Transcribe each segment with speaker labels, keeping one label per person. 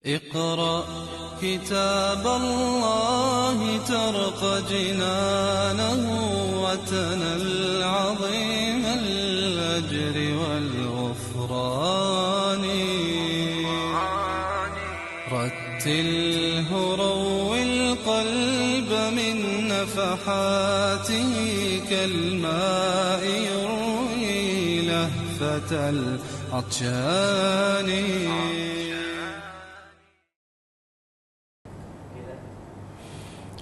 Speaker 1: اقرأ كتاب الله ترق جنانه وتنل عظيم الأجر والغفران رتله روي القلب من نفحاته كالماء يروي لهفة العطشان.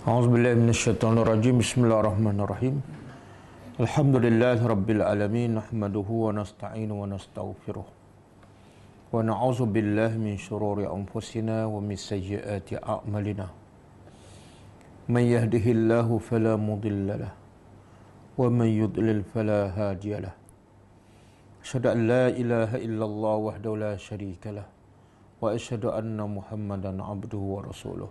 Speaker 2: A'udzubillahi minasyaitonirrajim. Bismillahirrahmanirrahim. Alhamdulillahirabbil alamin, nahmaduhu wa nasta'inu wa nastaghfiruh. Wa na'udzu billahi min shururi anfusina wa min sayyiati a'malina. May yahdihillahu fala mudilla lahu wa may yudlil fala hadiya lahu. Asyhadu an la ilaha illallah wahdahu la syarika lahu wa asyhadu anna Muhammadan 'abduhu wa rasuluh.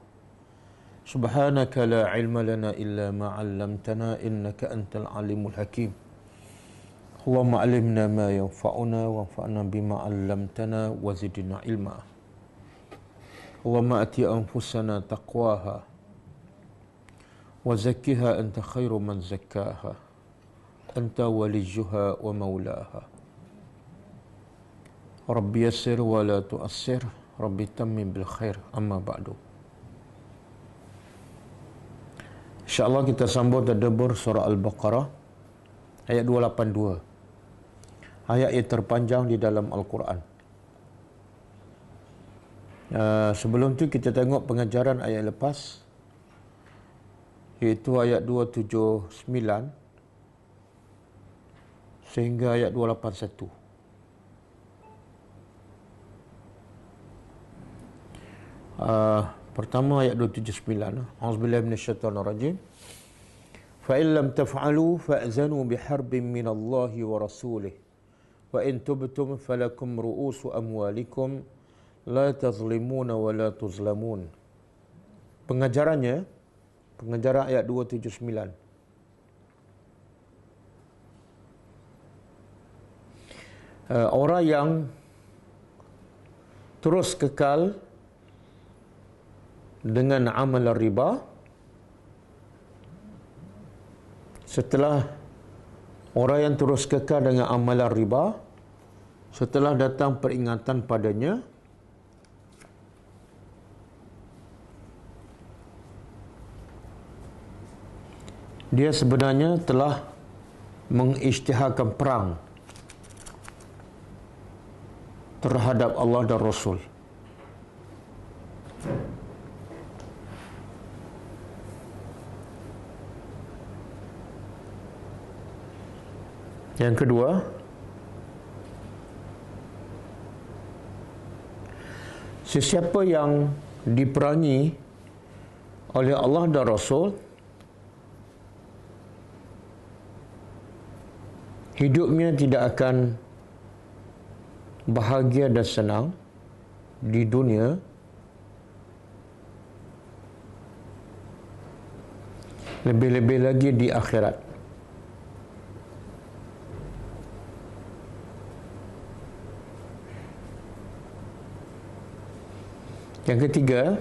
Speaker 2: Subhanaka la ilma lana illa ma 'allamtana innaka antal alimul hakim. Allahumma 'allimna ma yanfa'una wanfa'na bima 'allamtana wa zidna ilma. Allahumma ati anfusana taqwaha wa zakkiha anta khairu man zakkaha anta waliyuha wa maulaha. Rabbi yassir wa la tu'assir, Rabbi tammim bil khair, amma ba'du. InsyaAllah kita sambung tadabbur surah Al-Baqarah ayat 282, ayat yang terpanjang di dalam Al-Quran. Sebelum tu kita tengok pengajaran ayat lepas, iaitu ayat 279 sehingga ayat 281. Pertama ayat 279. A'udzubillahi minasyaitonirrajim. Fa in lam taf'alu fa'zanu biharbin minallahi wa rasulih wa in tubtum falakum ru'usu amwalikum la tazlimuna wa la tuzlamun. Pengajaran ayat 279. Orang yang terus kekal dengan amal riba, setelah orang yang terus kekal dengan amalan riba, setelah datang peringatan padanya, dia sebenarnya telah mengisytiharkan perang terhadap Allah dan Rasul. Yang kedua, sesiapa yang diperangi oleh Allah dan Rasul, hidupnya tidak akan bahagia dan senang di dunia, lebih-lebih lagi di akhirat. Yang ketiga,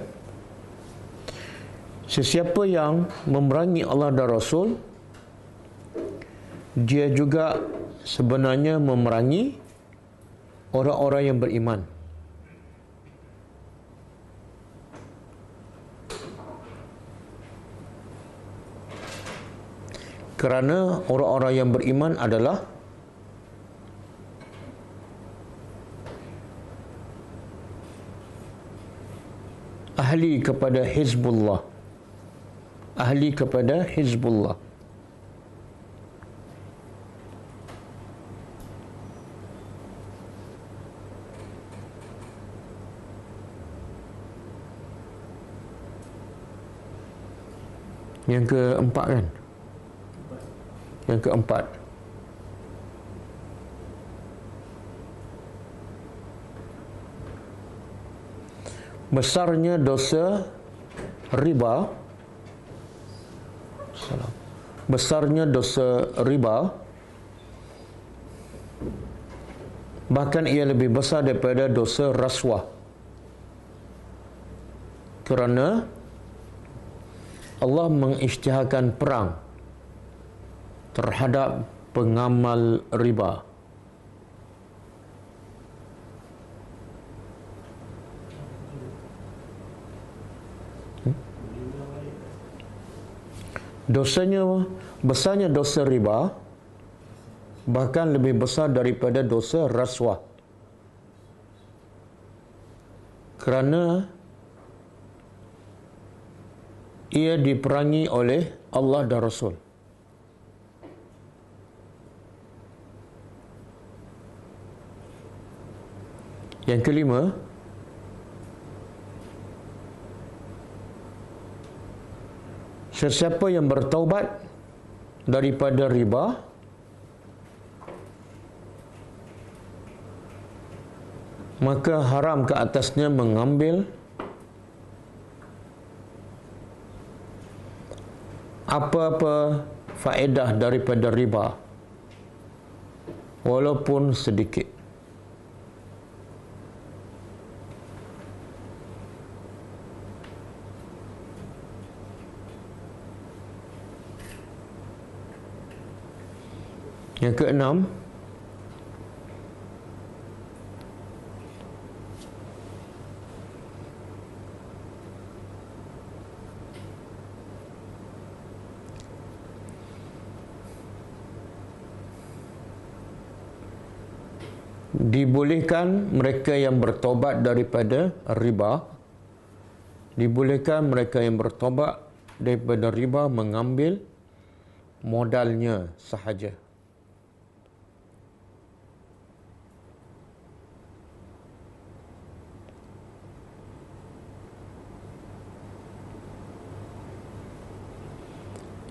Speaker 2: sesiapa yang memerangi Allah dan Rasul, dia juga sebenarnya memerangi orang-orang yang beriman. Kerana orang-orang yang beriman adalah ahli kepada Hizbullah. Ahli kepada Hizbullah. Yang keempat kan? Yang keempat, besarnya dosa riba. Besarnya dosa riba, bahkan ia lebih besar daripada dosa rasuah. kerana Allah mengisytiharkan perang terhadap pengamal riba. Besarnya dosa riba bahkan lebih besar daripada dosa rasuah, kerana ia diperangi oleh Allah dan Rasul. Yang kelima, sesiapa yang bertaubat daripada riba, maka haram ke atasnya mengambil apa-apa faedah daripada riba, walaupun sedikit. Yang keenam, dibolehkan mereka yang bertobat daripada riba, mengambil modalnya sahaja.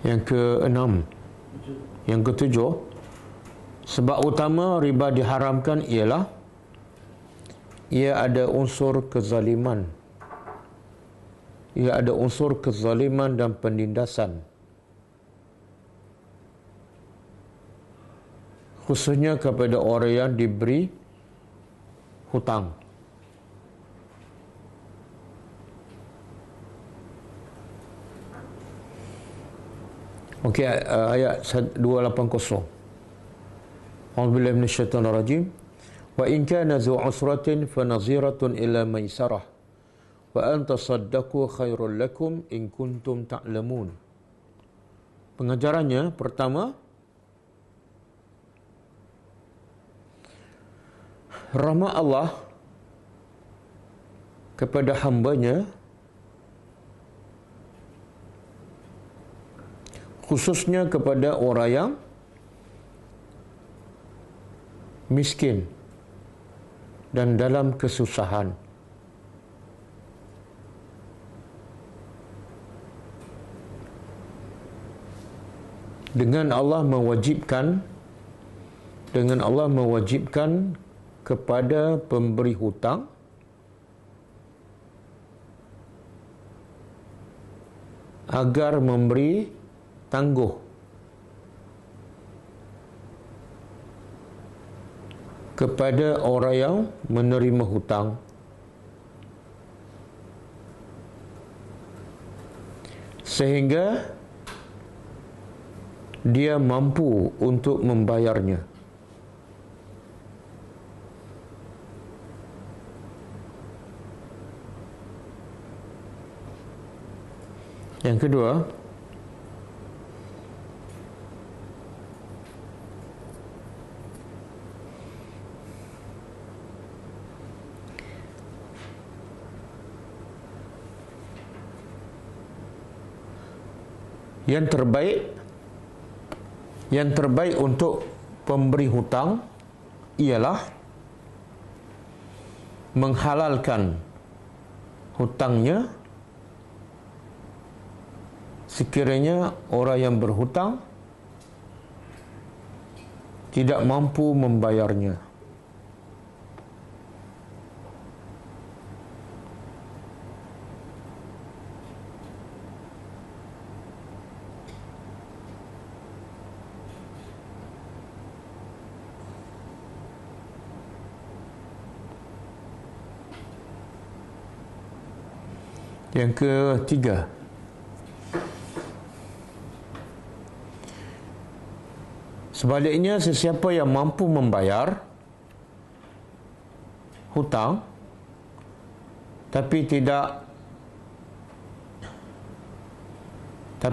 Speaker 2: Yang keenam. Yang ketujuh, sebab utama riba diharamkan ialah ia ada unsur kezaliman. Ia ada unsur kezaliman dan penindasan, khususnya kepada orang yang diberi hutang. Okey, ayat 280. A'udzubillahi minasyaitonir rajim. Wa in kana zu usratin fa naziratun ila maisarah wa an tasaddaqu khairul lakum in kuntum ta'lamun. Pengajarannya pertama, rahmat Allah kepada hamba-Nya, khususnya kepada orang yang miskin dan dalam kesusahan. Dengan Allah mewajibkan kepada pemberi hutang agar memberi tangguh kepada orang yang menerima hutang, sehingga dia mampu untuk membayarnya. Yang kedua, yang terbaik untuk pemberi hutang ialah menghalalkan hutangnya sekiranya orang yang berhutang tidak mampu membayarnya. Yang ketiga, sebaliknya, sesiapa yang mampu membayar hutang tapi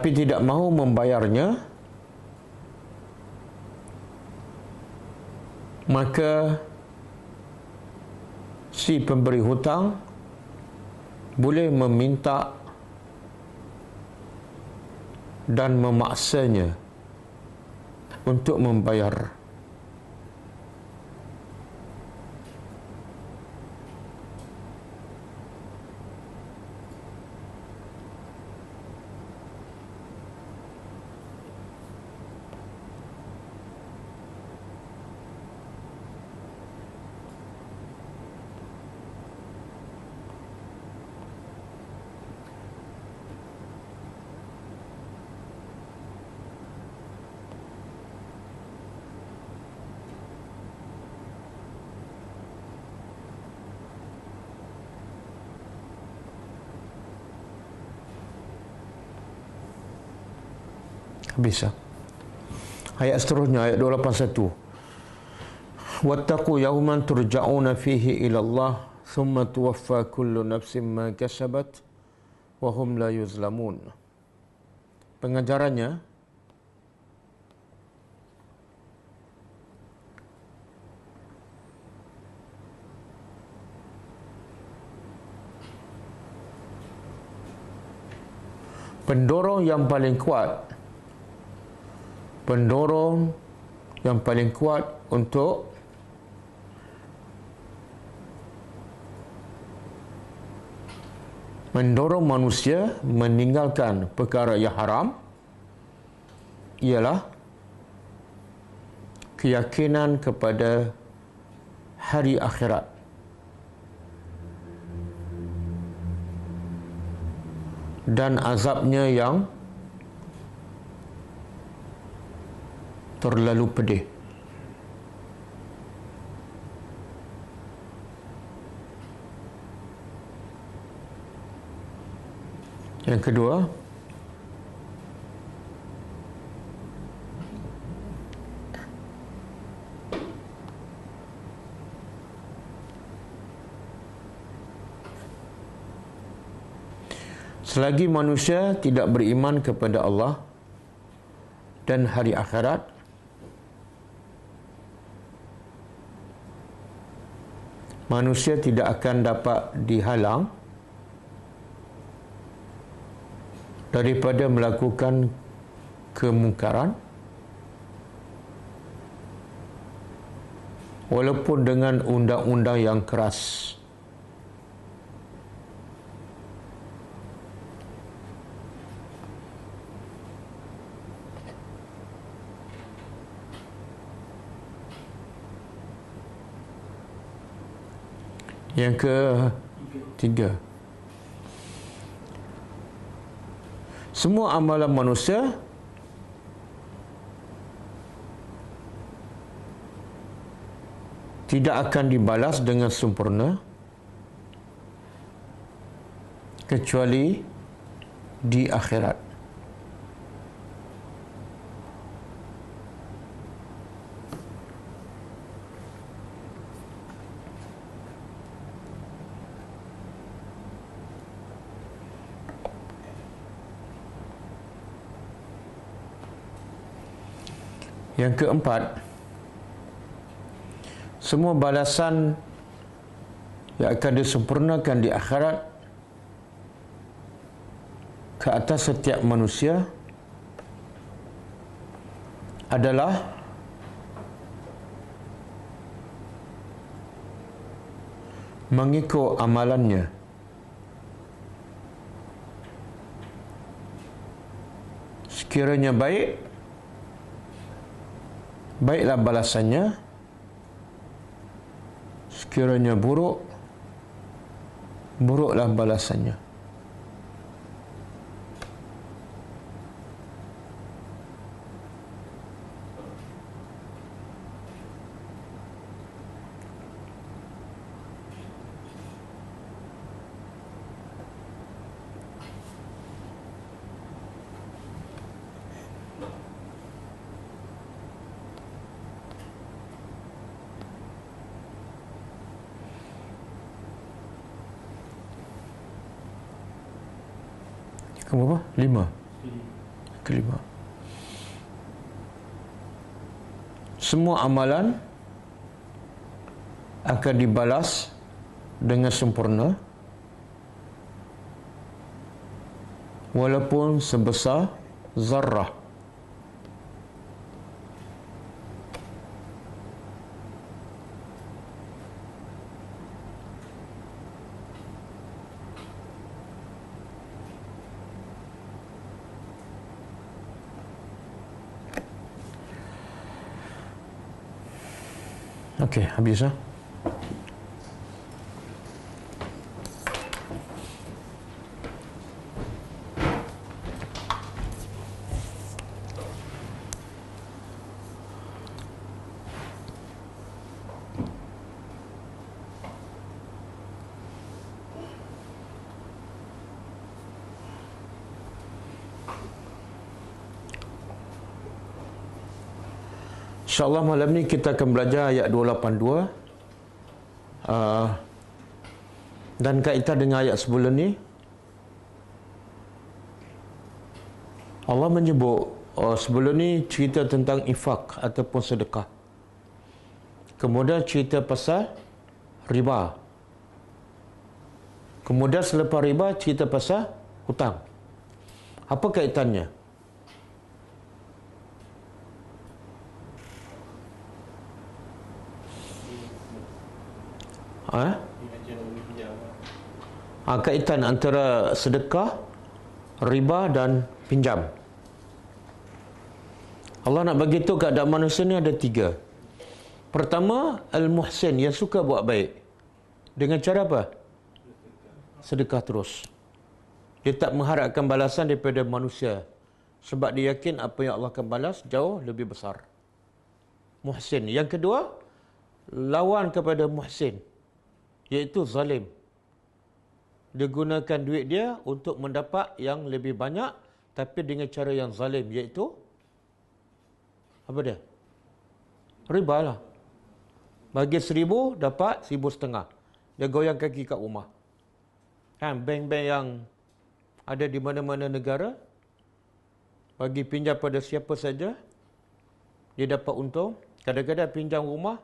Speaker 2: tidak mahu membayarnya, maka si pemberi hutang boleh meminta dan memaksanya untuk membayar. Habis. Ayat seterusnya, ayat 281. Wattaqu yawman turja'una fihi ila Allah thumma tuwaffa kullu nafsin ma kasabat wa hum la yuzlamun. Pengajarannya, pendorong yang paling kuat untuk mendorong manusia meninggalkan perkara yang haram ialah keyakinan kepada hari akhirat dan azabnya yang terlalu pedih. Yang kedua, selagi manusia tidak beriman kepada Allah dan hari akhirat, manusia tidak akan dapat dihalang daripada melakukan kemungkaran walaupun dengan undang-undang yang keras. Yang ketiga, semua amalan manusia tidak akan dibalas dengan sempurna kecuali di akhirat. Yang keempat, semua balasan yang akan disempurnakan di akhirat ke atas setiap manusia adalah mengikut amalannya. Sekiranya baik, baiklah balasannya. Sekiranya buruk, buruklah balasannya. Keberapa? 5. Kelima. Semua amalan akan dibalas dengan sempurna walaupun sebesar zarrah. Okey, habis lah. InsyaAllah malam ni kita akan belajar ayat 282 dan kaitan dengan ayat sebelum ni. Allah menyebut sebelum ni cerita tentang infak ataupun sedekah. Kemudian cerita pasal riba. Kemudian selepas riba cerita pasal hutang. Apa kaitannya? Kaitan antara sedekah, riba dan pinjam. Allah nak bagi tahu keadaan manusia ni ada 3. Pertama, al-muhsin, yang suka buat baik. Dengan cara apa? Sedekah terus. Dia tak mengharapkan balasan daripada manusia, sebab dia yakin apa yang Allah akan balas jauh lebih besar. Muhsin. Yang kedua, lawan kepada muhsin, iaitu zalim. Dia gunakan duit dia untuk mendapat yang lebih banyak, tapi dengan cara yang zalim, iaitu apa dia? Riba lah. Bagi 1,000 dapat 1,500. Dia goyang kaki kat rumah. Kan, bank-bank yang ada di mana-mana negara bagi pinjam pada siapa saja, dia dapat untung. Kadang-kadang pinjam rumah,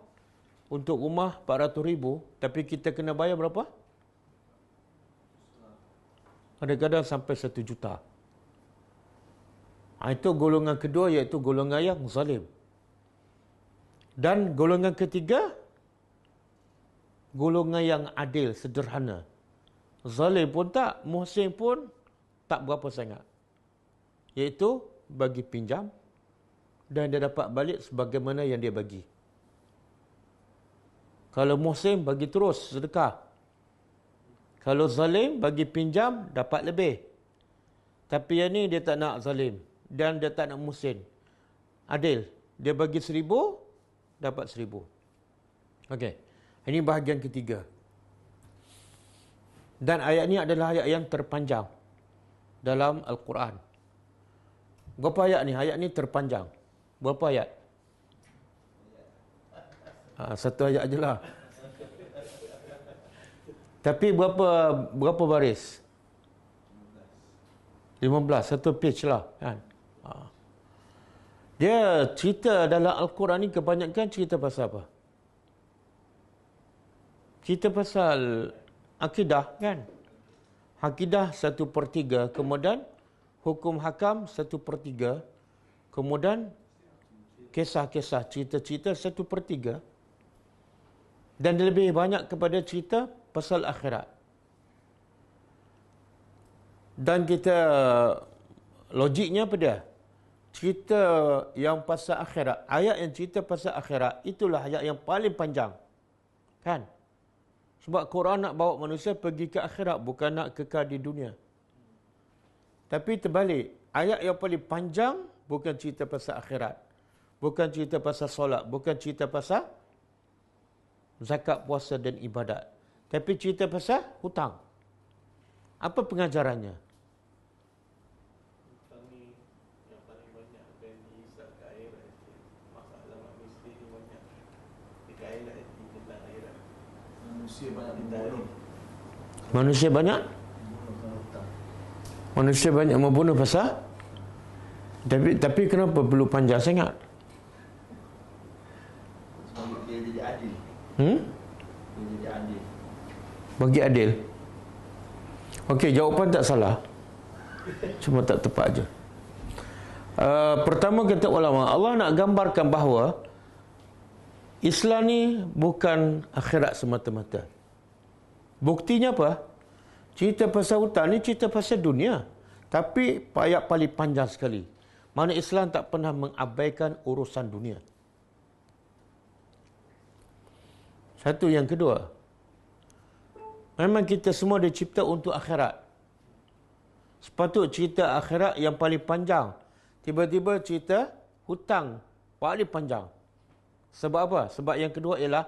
Speaker 2: untuk rumah 400,000, tapi kita kena bayar berapa? Kadang-kadang sampai 1 juta. Itu golongan kedua, iaitu golongan yang zalim. Dan golongan ketiga, golongan yang adil, sederhana. Zalim pun tak, muhsin pun tak berapa sangat. Iaitu bagi pinjam dan dia dapat balik sebagaimana yang dia bagi. Kalau muhsin, bagi terus sedekah. Kalau zalim, bagi pinjam, dapat lebih. Tapi yang ni dia tak nak zalim. Dan dia tak nak muhsin. Adil. Dia bagi 1,000, dapat 1,000. Okey. Ini bahagian ketiga. Dan ayat ini adalah ayat yang terpanjang dalam Al-Quran. Berapa ayat ni? Ayat ni terpanjang. Berapa ayat? Satu ayat je lah. Tapi berapa baris? 15. Satu page lah. Kan? Dia cerita dalam Al-Quran ni kebanyakan cerita pasal apa? Cerita pasal akidah, kan? Akidah 1/3, kemudian hukum hakam 1/3, kemudian kisah-kisah, cerita-cerita 1/3. Dan lebih banyak kepada cerita pasal akhirat. Dan kita, logiknya apa dia? Cerita yang pasal akhirat, ayat yang cerita pasal akhirat, itulah ayat yang paling panjang. Kan? Sebab Quran nak bawa manusia pergi ke akhirat, bukan nak kekal di dunia. Tapi terbalik, ayat yang paling panjang bukan cerita pasal akhirat, bukan cerita pasal solat, bukan cerita pasal zakat, puasa dan ibadat, tapi cerita pasal hutang. Apa pengajarannya?
Speaker 3: Hutang ni yang paling banyak dan dihisap ke akhirat. Masalah manusia ni banyak di akhirat, di tentang akhirat. Manusia banyak membunuh.
Speaker 2: Manusia banyak? Manusia banyak membunuh pasal tapi kenapa perlu panjang sangat?
Speaker 3: Sebab dia jadi adil.
Speaker 2: Dia
Speaker 3: jadi adil.
Speaker 2: Bagi adil. Okey, jawapan tak salah. Cuma tak tepat je. Pertama kata ulama, Allah nak gambarkan bahawa Islam ni bukan akhirat semata-mata. Buktinya apa? Cerita pasal hutang ni cerita pasal dunia. Tapi ayat paling panjang sekali. Mana Islam tak pernah mengabaikan urusan dunia. Satu. Yang kedua, memang kita semua dicipta untuk akhirat. Sepatut cerita akhirat yang paling panjang. Tiba-tiba cerita hutang paling panjang. Sebab apa? Sebab yang kedua ialah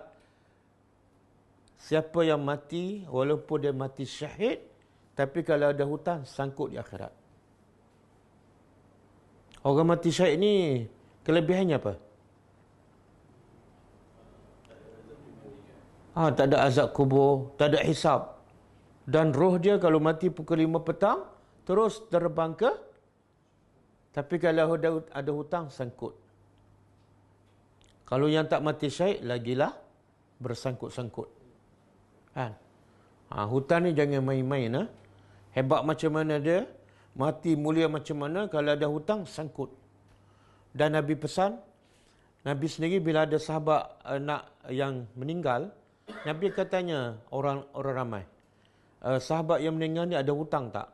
Speaker 2: siapa yang mati, walaupun dia mati syahid, tapi kalau ada hutang, sangkut di akhirat. Orang mati syahid ni, kelebihannya apa? Tak ada azab kubur, tak ada hisab. Dan roh dia kalau mati pukul 5 petang, terus terbang ke. Tapi kalau ada hutang, sangkut. Kalau yang tak mati syahid, lagilah bersangkut-sangkut. Kan? Hutang ni jangan main-main. Hebat macam mana dia, mati mulia macam mana, kalau ada hutang, sangkut. Dan Nabi pesan, Nabi sendiri bila ada sahabat nak yang meninggal, Nabi katanya orang ramai, sahabat yang meninggal ni ada hutang tak?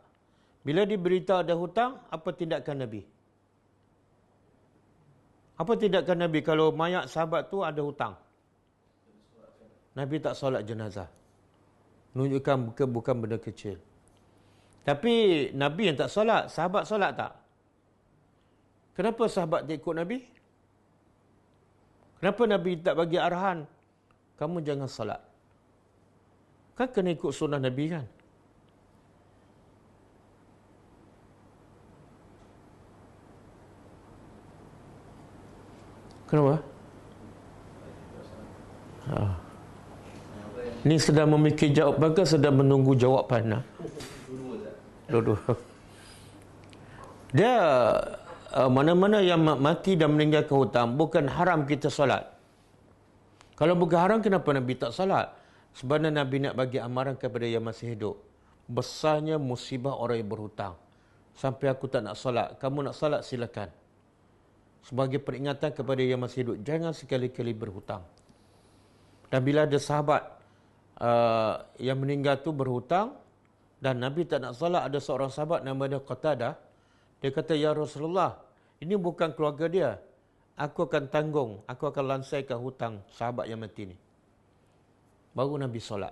Speaker 2: Bila diberita ada hutang, apa tindakan Nabi? Apa tindakan Nabi kalau mayat sahabat tu ada hutang? Nabi tak solat jenazah. Menunjukkan bukan benda kecil. Tapi Nabi yang tak solat, sahabat solat tak? Kenapa sahabat tak ikut Nabi? Kenapa Nabi tak bagi arahan? Kamu jangan solat. Kan kena ikut sunnah Nabi kan? Kenapa? Ni sedang memikir jawapan ke sedang menunggu jawapan? Dua-dua. Dia mana-mana yang mati dan meninggalkan hutang, bukan haram kita solat. Kalau bukan haram, kenapa Nabi tak solat? Sebenarnya Nabi nak bagi amaran kepada yang masih hidup. Besarnya musibah orang yang berhutang. Sampai aku tak nak solat. Kamu nak solat, silakan. Sebagai peringatan kepada yang masih hidup, jangan sekali-kali berhutang. Dan bila ada sahabat yang meninggal tu berhutang dan Nabi tak nak solat, ada seorang sahabat nama dia Qatadah. Dia kata, ya Rasulullah, ini bukan keluarga dia. Aku akan tanggung, aku akan lansaikan hutang sahabat yang mati ni. Baru Nabi solat.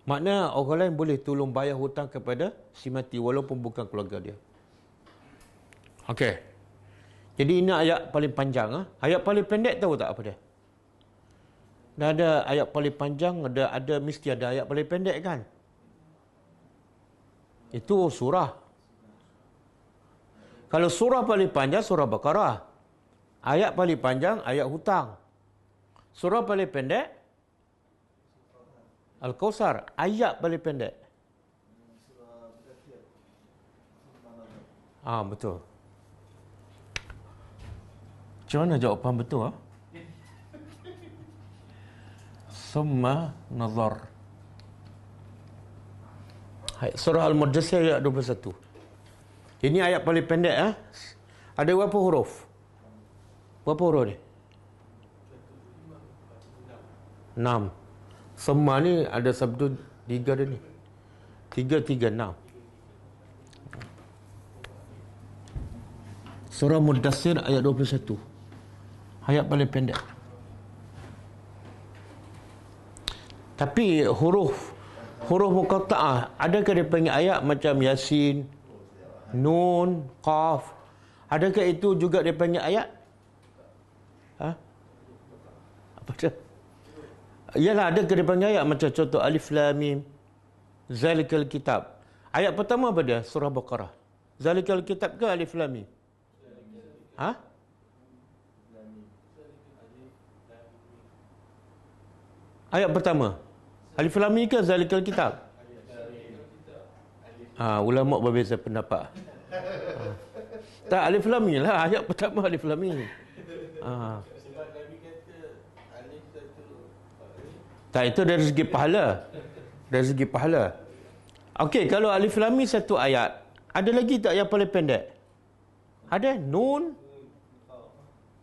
Speaker 2: Maknanya orang lain boleh tolong bayar hutang kepada si mati walaupun bukan keluarga dia. Okey. Jadi ini ayat paling panjang. Ayat paling pendek tahu tak apa dia? Dah ada ayat paling panjang, ada mesti ada ayat paling pendek kan? Itu surah. Kalau surah paling panjang, surah Baqarah. Ayat paling panjang, ayat hutang. Surah paling pendek, Al-Kawthar. Ayat paling pendek. Betul. Macam mana jawapan betul? Summa nazar. Surah Al-Mudaththir ayat 21. Ini ayat paling pendek. Ada berapa huruf? Berapa huruf ni? 6. Summa ni ada sabdu 3 dia ni. 3, 6. Surah Mudaththir ayat 21. Ayat paling pendek. Tapi huruf muqatta'ah, adakah dia panggil ayat macam Yasin, Nun, Qaf? Adakah itu juga dia panggil ayat? Apa dia? Yalah, adakah dia panggil ayat macam contoh Alif Lam Mim, Zalikal Kitab. Ayat pertama apa dia? Surah Baqarah. Zalikal Kitab ke Alif Lam Mim? Ayat pertama Alif Lam Mim ke Zalikal Kitab? Ulama berbeza pendapat. Tak, alif lam mim lah. Ayat pertama alif lam mim.
Speaker 3: Sebab Nabi kata alif satu.
Speaker 2: Tak, itu dari segi pahala. Dari segi pahala. Okey, kalau alif lam mim satu ayat, ada lagi tak yang paling pendek? Ada nun,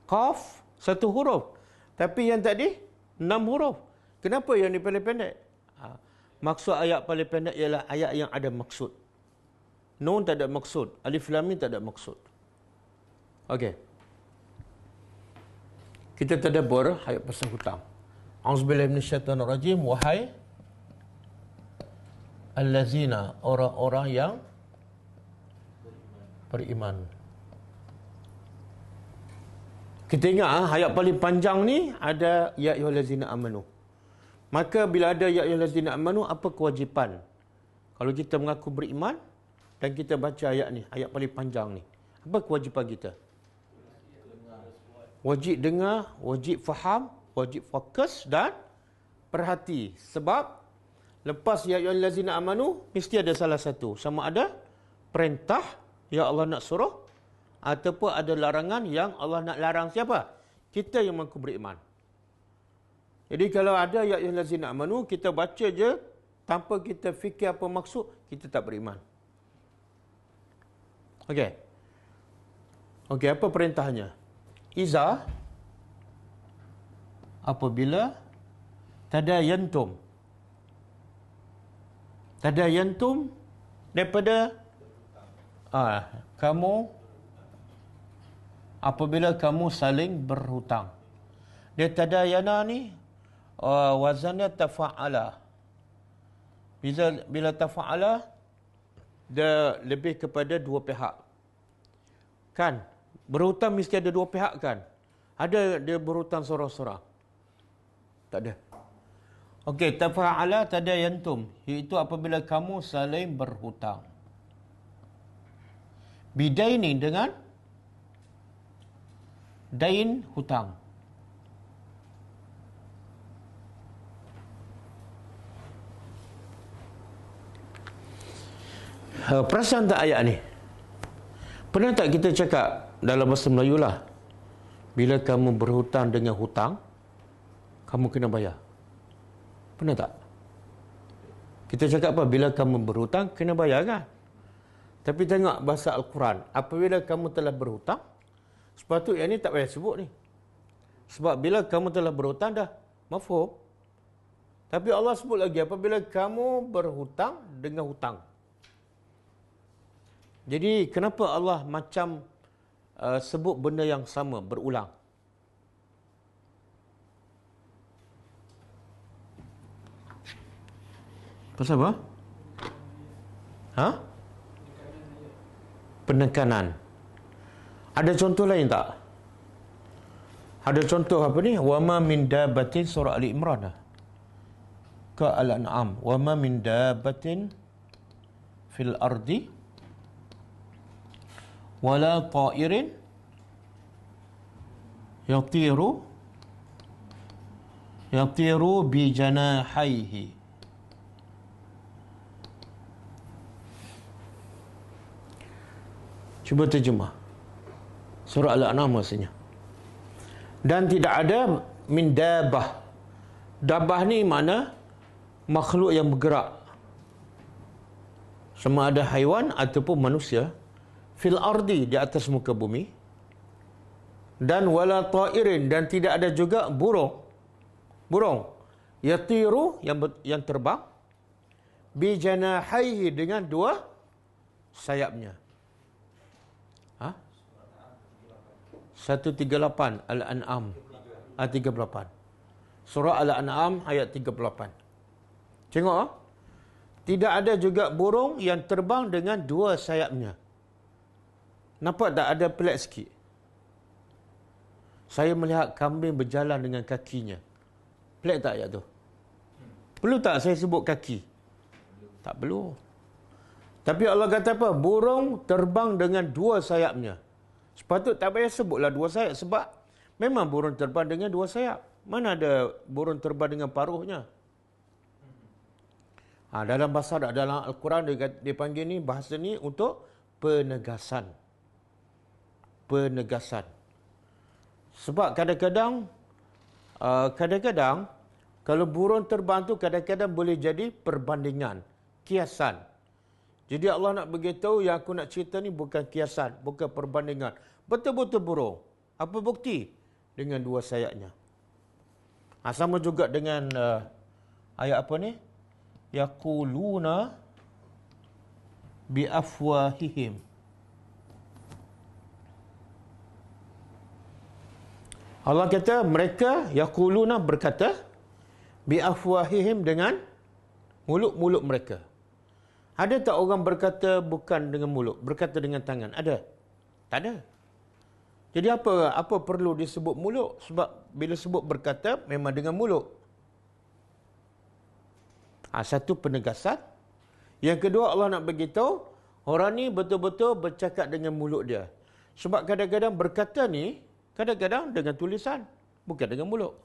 Speaker 2: qaf, satu huruf. Tapi yang tadi 6 huruf. Kenapa yang ni paling pendek? Maksud ayat paling pendek ialah ayat yang ada maksud. Nun tak ada maksud, alif lam mim tak ada maksud. Okey. Kita tadabbur ayat pasal hutang. Auzubillahi minasyaitanir rajim. Wahai allazina, orang-orang yang beriman. Kita ingat ayat paling panjang ni ada ya ayyuhallazina amanu. Maka bila ada ya ayyuhallazina amanu, apa kewajipan? Kalau kita mengaku beriman dan kita baca ayat ni, ayat paling panjang ni, apa kewajipan kita? Wajib dengar, wajib faham, wajib fokus dan perhati. Sebab lepas ya ayyuhallazina amanu mesti ada salah satu, sama ada perintah yang Allah nak suruh ataupun ada larangan yang Allah nak larang. Siapa? Kita yang mengaku beriman. Jadi kalau ada ya ayyuhallazina amanu, kita baca je tanpa kita fikir apa maksud, kita tak beriman. Okey. Okey, apa perintahnya? Iza, apabila tadayantum. Tadayantum daripada kamu, apabila kamu saling berhutang. Dia tadayana ni wazannya tafa'ala. Bila tafa'ala, dia lebih kepada dua pihak. Kan? Berhutang mesti ada dua pihak kan? Ada dia berhutang seorang-seorang? Tak ada. Okey, tafa'ala tadayantum, iaitu apabila kamu saling berhutang. Bidaini, dengan dain, hutang. Perasan tak ayat ni? Pernah tak kita cakap dalam bahasa Melayu lah, bila kamu berhutang dengan hutang, kamu kena bayar? Pernah tak? Kita cakap apa? Bila kamu berhutang, kena bayar kan? Tapi tengok bahasa Al-Quran, apabila kamu telah berhutang, sepatutnya yang ni tak payah sebut ni. Sebab bila kamu telah berhutang dah mafhum. Tapi Allah sebut lagi, apabila kamu berhutang dengan hutang. Jadi kenapa Allah macam sebut benda yang sama berulang? Pasal apa? Penekanan. Ada contoh lain tak? Ada contoh apa ni? Wa ma min dabbatin, surah Ali Imran ke Al-An'am. Wa ma min dabbatin fil ardi wala ta'irin yatiru bi janahaihi. Cuba terjemah. Surah Al-An'am maksudnya. Dan tidak ada min dabah. Dabah ni mana? Makhluk yang bergerak. Sama ada haiwan ataupun manusia. Fil ardi, di atas muka bumi. Dan wala ta'irin, dan tidak ada juga burung. Burung. Yatiru, yang terbang. Bi janahaihi, dengan dua sayapnya. 138 Al-An'am 38. Surah Al-An'am ayat 38. Tengok, tidak ada juga burung yang terbang dengan dua sayapnya. Nampak tak ada pelik sikit? Saya melihat kambing berjalan dengan kakinya. Pelik tak ayat tu? Perlu tak saya sebut kaki? Tak perlu. Tapi Allah kata apa? Burung terbang dengan dua sayapnya. Sepatut tak payah sebutlah dua sayap, sebab memang burung terbang dengan dua sayap. Mana ada burung terbang dengan paruhnya? Dalam bahasa dalam Al-Quran dia panggil ni, bahasa ni untuk penegasan. Penegasan. Sebab kadang-kadang kalau burung terbang tu kadang-kadang boleh jadi perbandingan, kiasan. Jadi Allah nak beritahu yang aku nak cerita ni bukan kiasan, bukan perbandingan. Betul-betul burung. Apa bukti? Dengan dua sayapnya. Sama juga dengan ayat apa ni? Yaquluna biafwahihim. Allah kata mereka yaquluna berkata biafwahihim dengan mulut-mulut mereka. Ada tak orang berkata bukan dengan mulut, berkata dengan tangan? Ada? Tak ada. Jadi apa perlu disebut mulut? Sebab bila sebut berkata memang dengan mulut. Satu penegasan. Yang kedua Allah nak beritahu orang ni betul-betul bercakap dengan mulut dia. Sebab kadang-kadang berkata ni kadang-kadang dengan tulisan, bukan dengan mulut.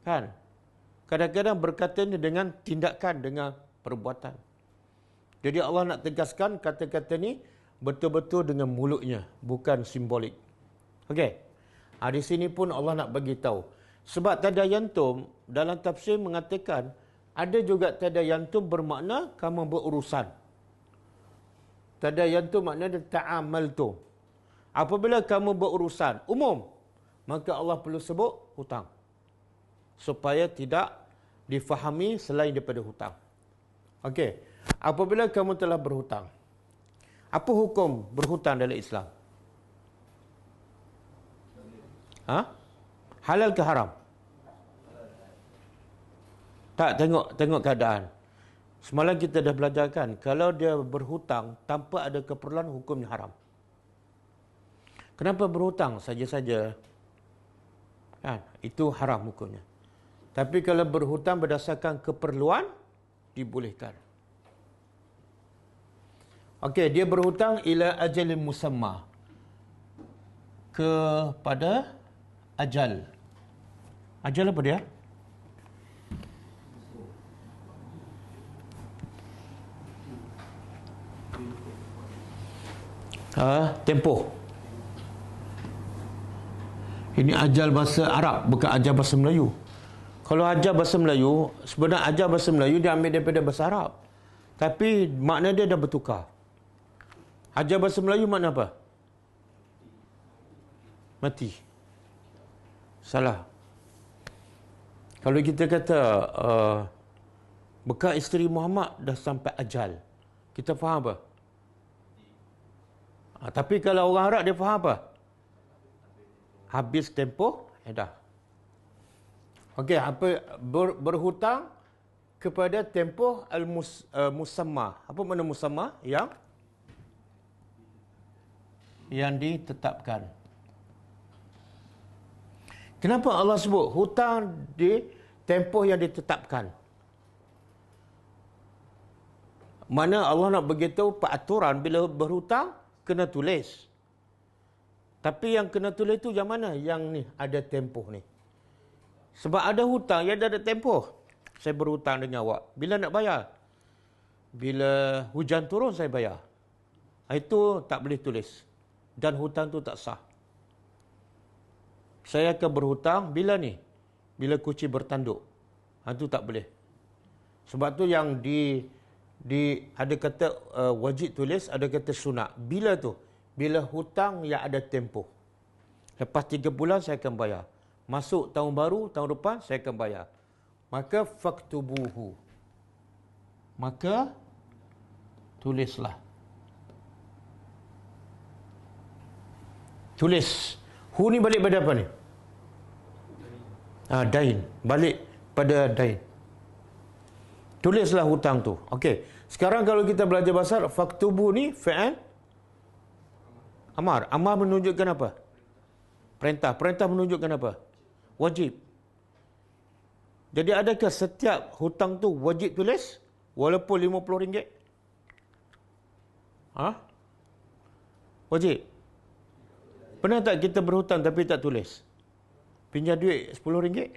Speaker 2: Kan? Kadang-kadang berkata ni dengan tindakan, dengan perbuatan. Jadi Allah nak tegaskan kata-kata ni betul-betul dengan mulutnya, bukan simbolik. Okey. Di sini pun Allah nak bagi tahu. Sebab tadayantum dalam tafsir mengatakan ada juga tadayantum bermakna kamu berurusan. Tadayantum maknanya ta'amaltum. Apabila kamu berurusan umum, maka Allah perlu sebut hutang. Supaya tidak difahami selain daripada hutang. Okey. Apabila kamu telah berhutang, apa hukum berhutang dalam Islam? Halal ke haram? Tak, tengok keadaan. Semalam kita dah belajarkan, kalau dia berhutang tanpa ada keperluan, hukumnya haram. Kenapa berhutang saja-saja? Kan? Itu haram hukumnya. Tapi kalau berhutang berdasarkan keperluan, dibolehkan. Okey, dia berhutang ila ajalin musamma. Kepada ajal. Ajal apa dia? Tempoh. Ini ajal bahasa Arab, bukan ajal bahasa Melayu. Kalau ajal bahasa Melayu, sebenarnya ajal bahasa Melayu dia ambil daripada bahasa Arab. Tapi makna dia dah bertukar. Ajal bahasa Melayu makna apa? Mati. Salah. Kalau kita kata bekas isteri Muhammad dah sampai ajal, kita faham apa? Tapi kalau orang Arab dia faham apa? Habis tempoh, dah. Okey, apa berhutang kepada tempoh musamma. Apa makna musamma? Yang ditetapkan. Kenapa Allah sebut hutang di tempoh yang ditetapkan? Mana Allah nak beritahu peraturan bila berhutang kena tulis. Tapi yang kena tulis tu yang mana? Yang ni ada tempoh ni. Sebab ada hutang yang ada tempoh. Saya berhutang dengan awak. Bila nak bayar? Bila hujan turun saya bayar. Itu tak boleh tulis. Dan hutang tu tak sah. Saya akan berhutang bila ni? Bila kucing bertanduk. Itu tak boleh. Sebab tu yang ada kata wajib tulis, ada kata sunat. Bila tu? Bila hutang yang ada tempoh. Lepas 3 bulan saya akan bayar. Masuk tahun baru, tahun depan saya akan bayar. Maka faktubuhu. Maka tulislah. Tulis. Hu ni balik pada apa ni? Dain. Balik pada dain. Tulislah hutang tu. Okey. Sekarang kalau kita belajar bahasa faktubu ni fi'il amar. Amar menunjukkan apa? Perintah. Perintah menunjukkan apa? Wajib. Jadi adakah setiap hutang tu wajib tulis walaupun RM50? Wajib. Pernah tak kita berhutang tapi tak tulis? Pinjam duit RM10,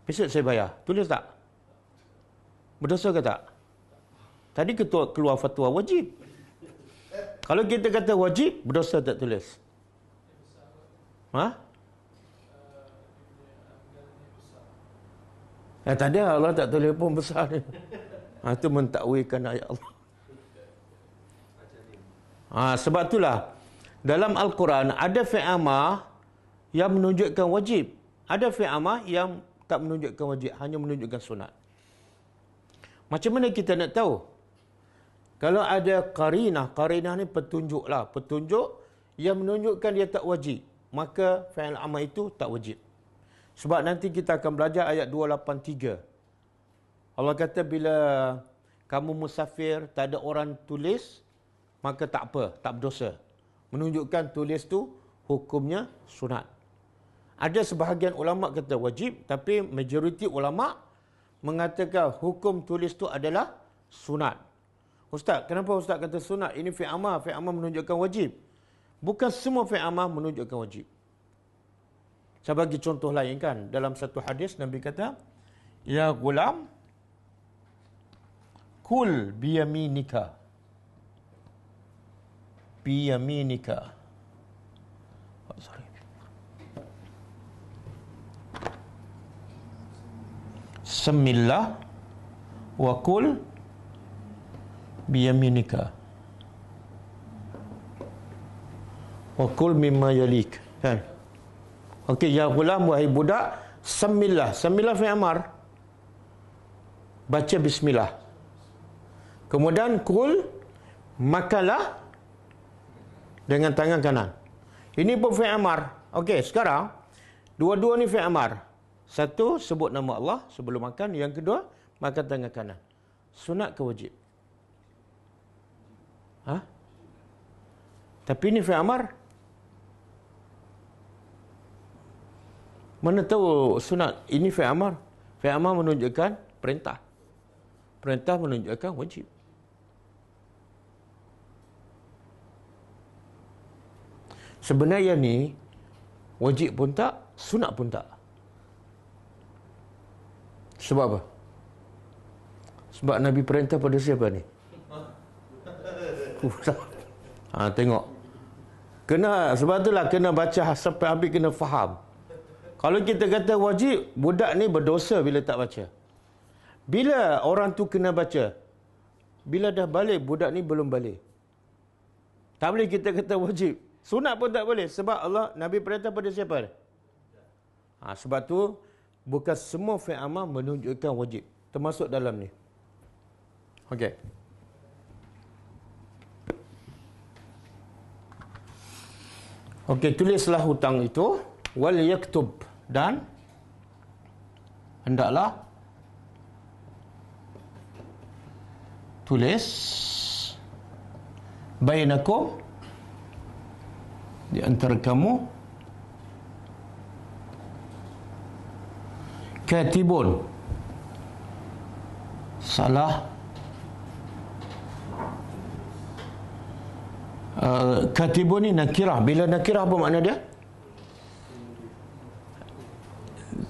Speaker 2: besok saya bayar. Tulis tak? Berdosa ke tak? Tadi keluar fatwa wajib. Kalau kita kata wajib, berdosa tak tulis? Tak ada, Allah tak tulis pun besar ni. Itu mentakwilkan ayat Allah. Sebab itulah dalam Al-Quran ada fi'il amar yang menunjukkan wajib, ada fi'il amar yang tak menunjukkan wajib, hanya menunjukkan sunat. Macam mana kita nak tahu? Kalau ada qarinah ni petunjuk lah, petunjuk yang menunjukkan dia tak wajib, maka fi'il amar itu tak wajib. Sebab nanti kita akan belajar ayat 283. Allah kata bila kamu musafir, tak ada orang tulis, maka tak apa, tak berdosa. Menunjukkan tulis tu hukumnya sunat. Ada sebahagian ulama kata wajib, tapi majoriti ulama mengatakan hukum tulis tu adalah sunat. Ustaz, kenapa Ustaz kata sunat? Ini fi'il amar menunjukkan wajib. Bukan semua fi'il amar menunjukkan wajib. Saya bagi contoh lain kan. Dalam satu hadis Nabi kata, ya gulam, kul biyaminika. Biyaminika. Sorry. Semillah wa kul biyaminika. Wa kul mimma yalik. Kan? Okey, ya gulam, wahai budak, semillah. Semillah fi'il amar. Baca bismillah. Kemudian kul, makanlah dengan tangan kanan. Ini pun fi'il amar. Okey, sekarang dua-dua ni fi'il amar. Satu, sebut nama Allah sebelum makan. Yang kedua, makan tangan kanan. Sunat ke wajib? Tapi ini fi'il amar. Mana tahu sunat? Ini fi'il amar. Fi'il amar menunjukkan perintah. Perintah menunjukkan wajib. Sebenarnya ni wajib pun tak, sunat pun tak. Sebab apa? Sebab Nabi perintah pada siapa ni? Tengok. Sebab itulah kena baca sampai habis, kena faham. Kalau kita kata wajib, budak ni berdosa bila tak baca. Bila orang tu kena baca? Bila dah balik, budak ni belum balik. Tak boleh kita kata wajib. Sunat pun tak boleh. Sebab Allah, Nabi perintah pada siapa? Sebab tu, bukan semua fi'il amar menunjukkan wajib. Termasuk dalam ni. Okey. Okey, tulislah hutang itu. Wal yaktub. Dan hendaklah tulis bainakum, di antara kamu, katibun. Salah. Katibun ni nakirah. Bila nakirah apa makna dia?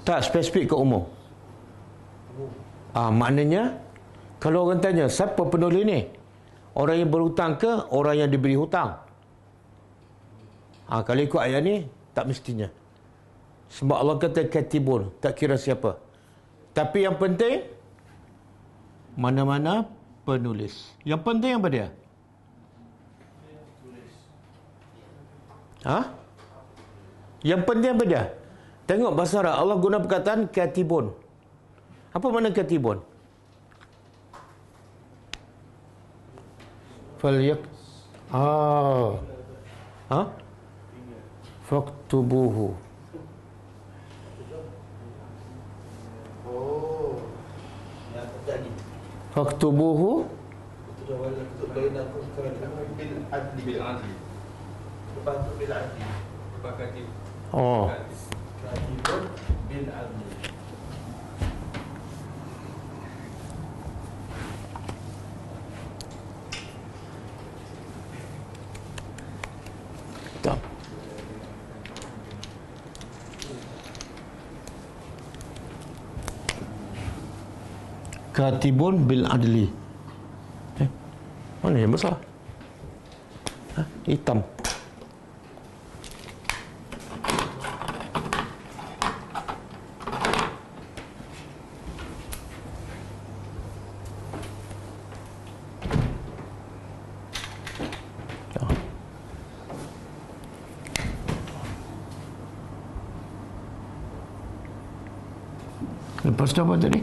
Speaker 2: Tak spesifik ke umum. Maknanya kalau orang tanya siapa penulis ni, orang yang berhutang ke orang yang diberi hutang? Kalau ikut ayat ni tak mestinya. Sebab Allah kata katibun, tak kira siapa. Tapi yang penting mana-mana penulis. Yang penting apa dia? Yang penting apa dia? Tengok bahasa Arab, Allah guna perkataan katibun. Apa makna katibun? Faktubuhu. Faktubuhu. Katibun bil adli. Katibun bil adli. Mana yang besar? Hitam. Lepas tu apa tadi?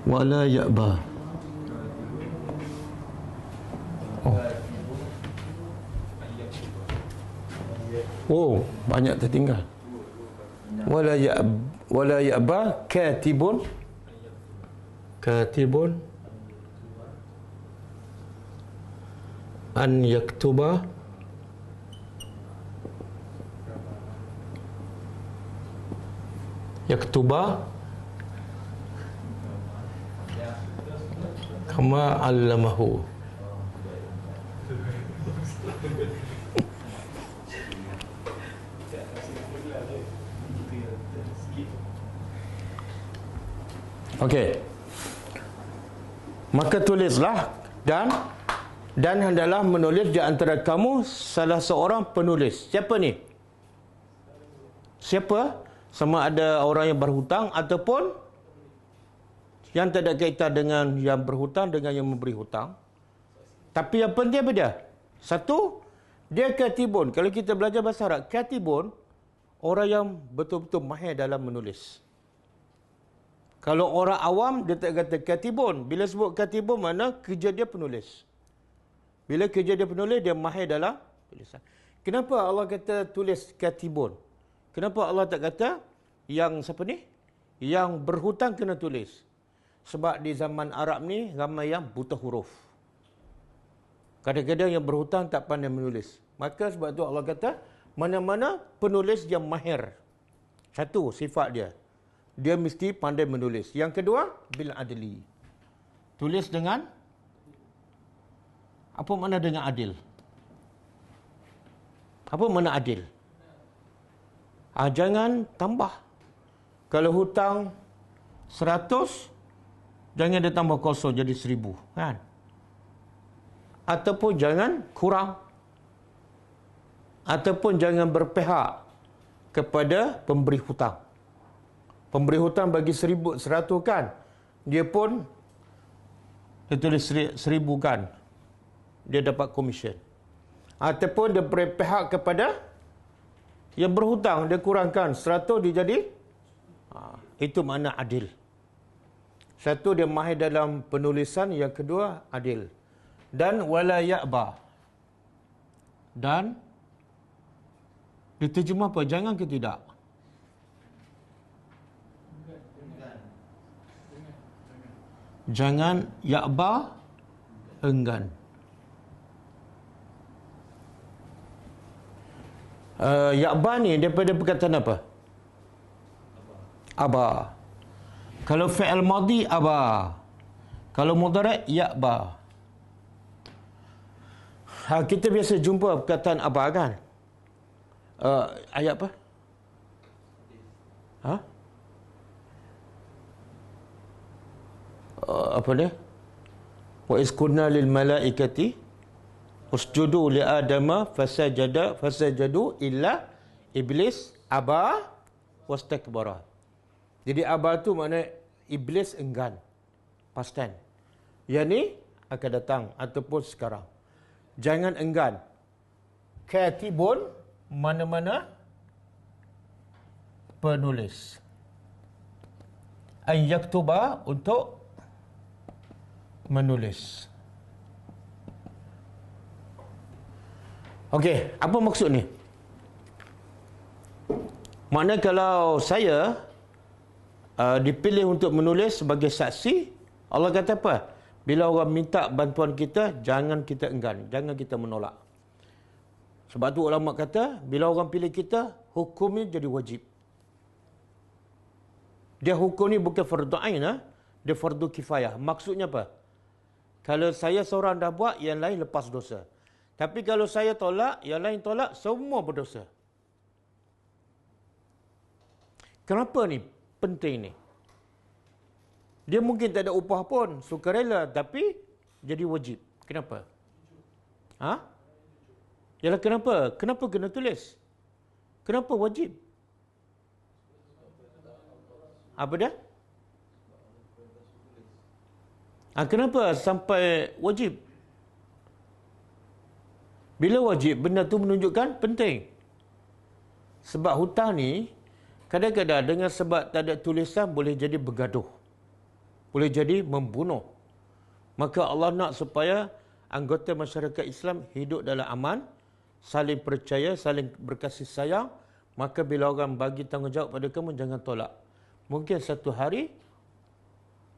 Speaker 2: Wala ya'ba. Oh, banyak tertinggal. Wala ya'ba katibun an yaktuba kama allamahu. Okey. Maka tulislah dan hendaklah menulis di antara kamu salah seorang penulis. Siapa ni? Siapa? Sama ada orang yang berhutang ataupun yang tak ada kaitan dengan yang berhutang dengan yang memberi hutang. Tapi yang penting apa dia? Satu, dia katibun. Kalau kita belajar bahasa Arab, katibun orang yang betul-betul mahir dalam menulis. Kalau orang awam, dia tak kata katibun. Bila sebut katibun, mana kerja dia penulis. Bila kerja dia penulis, dia mahir dalam tulisan. Kenapa Allah kata tulis katibun? Kenapa Allah tak kata yang siapa ni? Yang berhutang kena tulis. Sebab di zaman Arab ni, ramai yang buta huruf. Kadang-kadang yang berhutang tak pandai menulis. Maka sebab tu Allah kata, mana-mana penulis yang mahir. Satu, sifat dia. Dia mesti pandai menulis. Yang kedua, bil adli. Tulis dengan, apa makna dengan adil? Apa makna adil? Jangan tambah. Kalau hutang 100, jangan dia tambah kosong jadi 1000. Kan? Ataupun jangan kurang. Ataupun jangan berpihak kepada pemberi hutang. Pemberi hutang bagi 100 kan. Dia pun, dia tulis 1000 kan. Dia dapat komisen. Ataupun dia berpihak kepada yang berhutang. Dia kurangkan 100, dia jadi. Itu makna adil. Satu, dia mahir dalam penulisan. Yang kedua, adil. Dan wala ya'ba. Dan diterjemah apa? Jangan ke tidak? Jangan ya'ba, enggan. Ya'ba ni daripada perkataan apa? Aba. Kalau fi'il madhi, aba. Kalau mudhari', ya'ba. Kita biasa jumpa perkataan aba kan? Ayat apa? Apa dia? Wa iskunna lil malaikati usjudu li adama fasajadu illa iblis aba wastakbara. Jadi aba tu makna iblis enggan. Past tense. Yang ni akan datang ataupun sekarang. Jangan enggan. Katibun, mana-mana penulis. An yaktuba, untuk menulis. Okey, apa maksud ni? Maknanya kalau saya dipilih untuk menulis sebagai saksi, Allah kata apa? Bila orang minta bantuan kita, jangan kita enggan, jangan kita menolak. Sebab tu ulama kata, bila orang pilih kita, hukum ni jadi wajib. Dia hukum ni bukan fardu ain, dia fardu kifayah. Maksudnya apa? Kalau saya seorang dah buat, yang lain lepas dosa. Tapi kalau saya tolak, yang lain tolak, semua berdosa. Kenapa ni penting ni? Dia mungkin tak ada upah pun, sukarela, tapi jadi wajib. Kenapa? Yalah kenapa? Kenapa kena tulis? Kenapa wajib? Apa dia? Kenapa sampai wajib? Bila wajib, benda tu menunjukkan penting. Sebab hutang ni, kadang-kadang dengan sebab tak ada tulisan boleh jadi bergaduh. Boleh jadi membunuh. Maka Allah nak supaya anggota masyarakat Islam hidup dalam aman, saling percaya, saling berkasih sayang. Maka bila orang bagi tanggungjawab pada kamu, jangan tolak. Mungkin satu hari,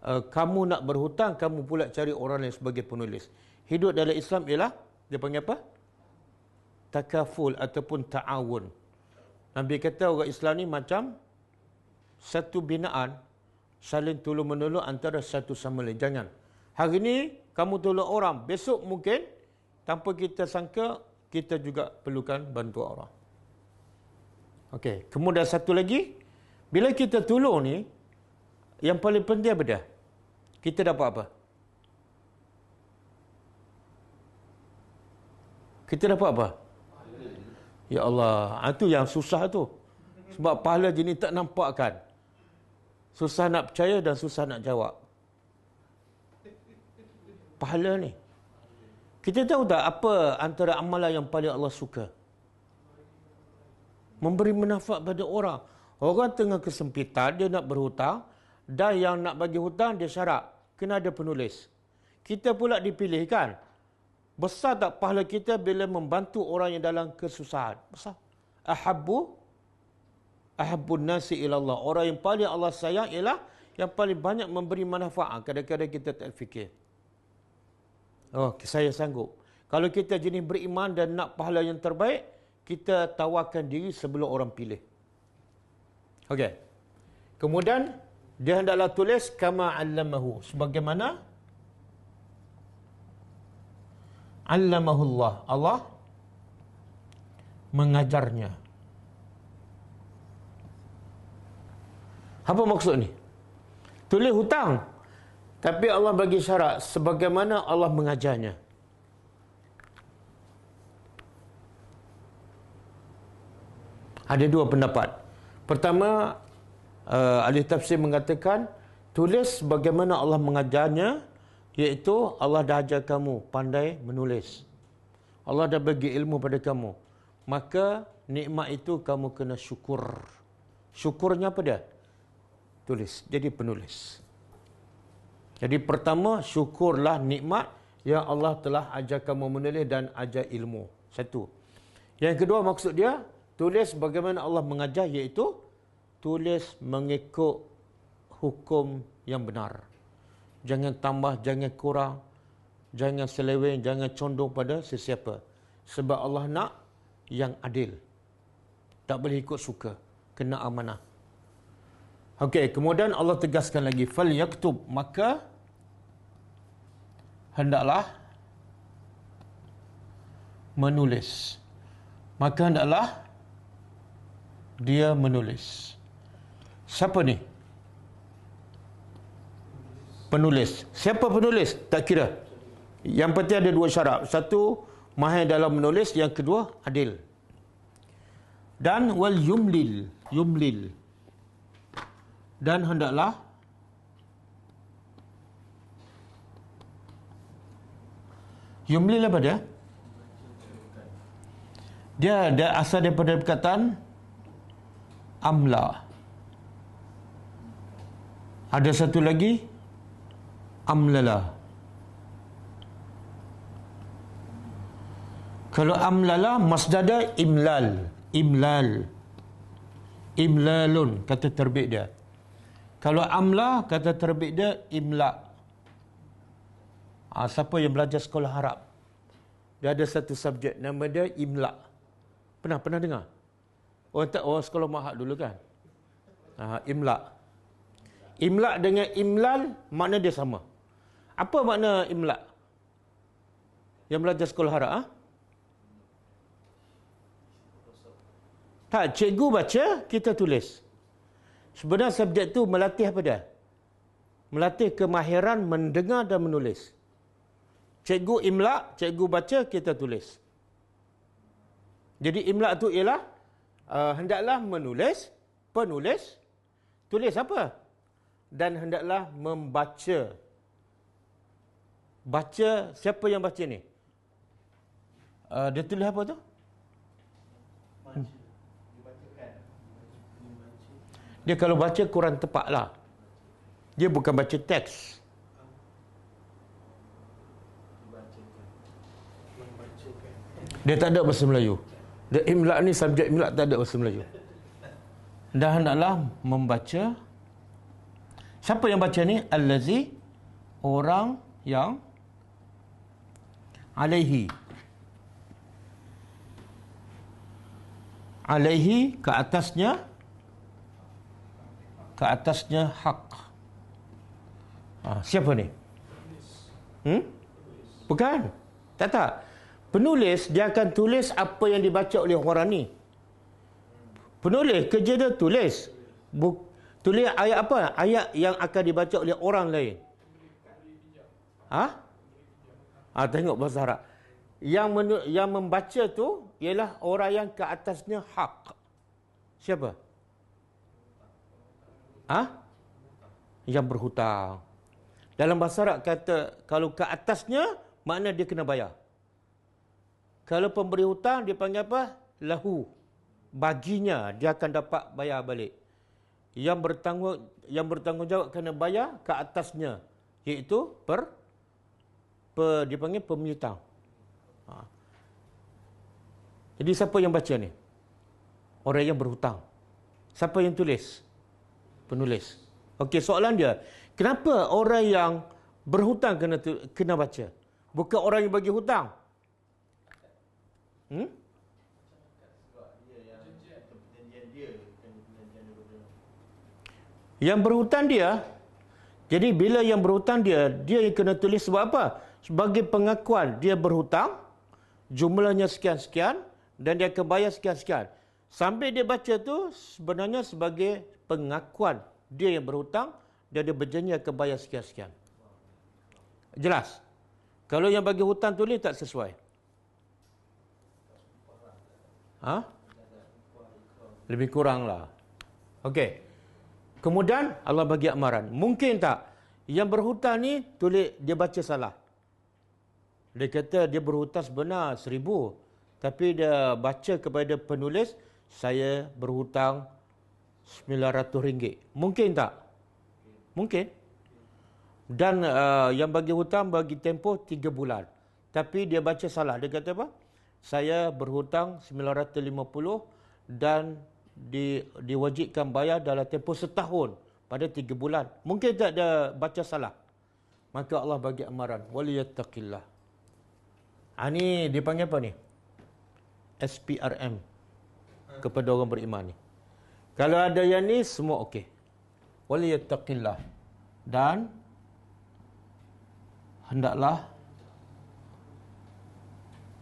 Speaker 2: kamu nak berhutang, kamu pula cari orang lain sebagai penulis. Hidup dalam Islam ialah, dia panggil apa? Takaful ataupun ta'awun. Nabi kata orang Islam ni macam satu binaan, saling tolong-menolong antara satu sama lain. Jangan. Hari ni kamu tolong orang, besok mungkin tanpa kita sangka kita juga perlukan bantuan orang. Okey, kemudian satu lagi, bila kita tolong ni, yang paling penting apa dia? Kita dapat apa? Kita dapat apa? Ya Allah, itu yang susah tu. Sebab pahala jenis tak nampak kan. Susah nak percaya dan susah nak jawab. Pahala ni. Kita tahu tak apa antara amalan yang paling Allah suka? Memberi manfaat pada orang. Orang tengah kesempitan, dia nak berhutang. Dan yang nak bagi hutang, dia syarat. Kena ada penulis. Kita pula dipilih kan? Besar tak pahala kita bila membantu orang yang dalam kesusahan? Besar. Ahabbun nasi ilallah. Orang yang paling Allah sayang ialah yang paling banyak memberi manfaat. Kadang-kadang kita tak fikir. Oh, saya sanggup. Kalau kita jenis beriman dan nak pahala yang terbaik, kita tawarkan diri sebelum orang pilih. Okey. Kemudian, dia hendaklah tulis kama 'allamahu. Sebagaimana allamahullah. Allah mengajarnya. Apa maksud ni? Tulis hutang. Tapi Allah bagi syarat sebagaimana Allah mengajarnya. Ada dua pendapat. Pertama, ahli tafsir mengatakan tulis bagaimana Allah mengajarnya, iaitu Allah dah ajar kamu pandai menulis. Allah dah bagi ilmu pada kamu. Maka nikmat itu kamu kena syukur. Syukurnya apa dia? Tulis. Jadi penulis. Jadi pertama, syukurlah nikmat yang Allah telah ajar kamu menulis dan ajar ilmu. Satu. Yang kedua maksud dia, tulis bagaimana Allah mengajar, iaitu tulis mengikut hukum yang benar. Jangan tambah, jangan kurang, jangan seleweng, jangan condong pada sesiapa. Sebab Allah nak yang adil. Tak boleh ikut suka. Kena amanah. Okey, kemudian Allah tegaskan lagi, fal yaktub, maka hendaklah menulis. Maka hendaklah dia menulis. Siapa ni? Penulis. Siapa penulis? Tak kira. Yang penting ada dua syarat. Satu, mahir dalam menulis. Yang kedua, adil. Dan wal yumlil. Yumlil. Dan hendaklah yumlil apa dia? Dia ada asal daripada perkataan amla. Ada satu lagi amlala. Kalau amlala masdar imlal. Imlal. Imlalun kata terbit dia. Kalau amla kata terbit dia imla. Siapa yang belajar sekolah Arab, dia ada satu subjek nama dia imla. Pernah dengar? Orang sekolah mahad dulu kan? Imla. Imla dengan imlal makna dia sama. Apa makna imla? Yang belajar sekolah Arab, Tak, cikgu baca, kita tulis. Sebenarnya subjek tu melatih apa dia? melatih kemahiran mendengar dan menulis. Cikgu imla, cikgu baca, kita tulis. Jadi imla tu ialah hendaklah menulis, penulis, tulis apa? Dan hendaklah membaca. Baca, siapa yang baca ni? Dia tulis apa tu? Dia kalau baca kurang tepat lah. Dia bukan baca teks. Dia tak ada bahasa Melayu. Dia imla ni, subjek imla tak ada bahasa Melayu. Dan hendaklah membaca. Siapa yang baca ni? Allazi, orang yang alaihi ke atasnya hak. Siapa ni? Bukan. Tak. Penulis, dia akan tulis apa yang dibaca oleh orang ni. Penulis, kerja dia tulis. Tulis ayat apa? Ayat yang akan dibaca oleh orang lain. Tengok bahasa Arab. Yang membaca tu ialah orang yang ke atasnya hak. Siapa? Yang berhutang. Dalam bahasa Arab kata, kalau ke atasnya, makna dia kena bayar. Kalau pemberi hutang, dia panggil apa? Lahu. Baginya, dia akan dapat bayar balik. Yang bertanggungjawab kena bayar ke atasnya, iaitu dipanggil pemiutang. Jadi siapa yang baca ni? Orang yang berhutang. Siapa yang tulis? Penulis. Okey, soalan dia, kenapa orang yang berhutang kena baca? Bukan orang yang bagi hutang. Yang berhutang dia. Jadi bila yang berhutang dia yang kena tulis sebab apa? Sebagai pengakuan dia berhutang, jumlahnya sekian-sekian dan dia akan bayar sekian-sekian. Sampai dia baca tu sebenarnya sebagai pengakuan dia yang berhutang dan dia berjanji akan bayar sekian-sekian. Jelas? Kalau yang bagi hutang tulis tak sesuai. Lebih kurang lah. Okey. Kemudian Allah bagi amaran. Mungkin tak yang berhutang ni tulis dia baca salah. Dia kata dia berhutang sebenar 1,000. Tapi dia baca kepada penulis, saya berhutang RM900. Mungkin tak? Mungkin. Dan yang bagi hutang bagi tempoh 3 bulan. Tapi dia baca salah. Dia kata apa? Saya berhutang 950 dan diwajibkan bayar dalam tempoh setahun pada 3 bulan. Mungkin tak dia baca salah. Maka Allah bagi amaran, waliyattaqillah. Ni dipanggil apa ni? SPRM kepada orang beriman ni. Kalau ada yang ni semua okey. Waliyattaqillah. Dan hendaklah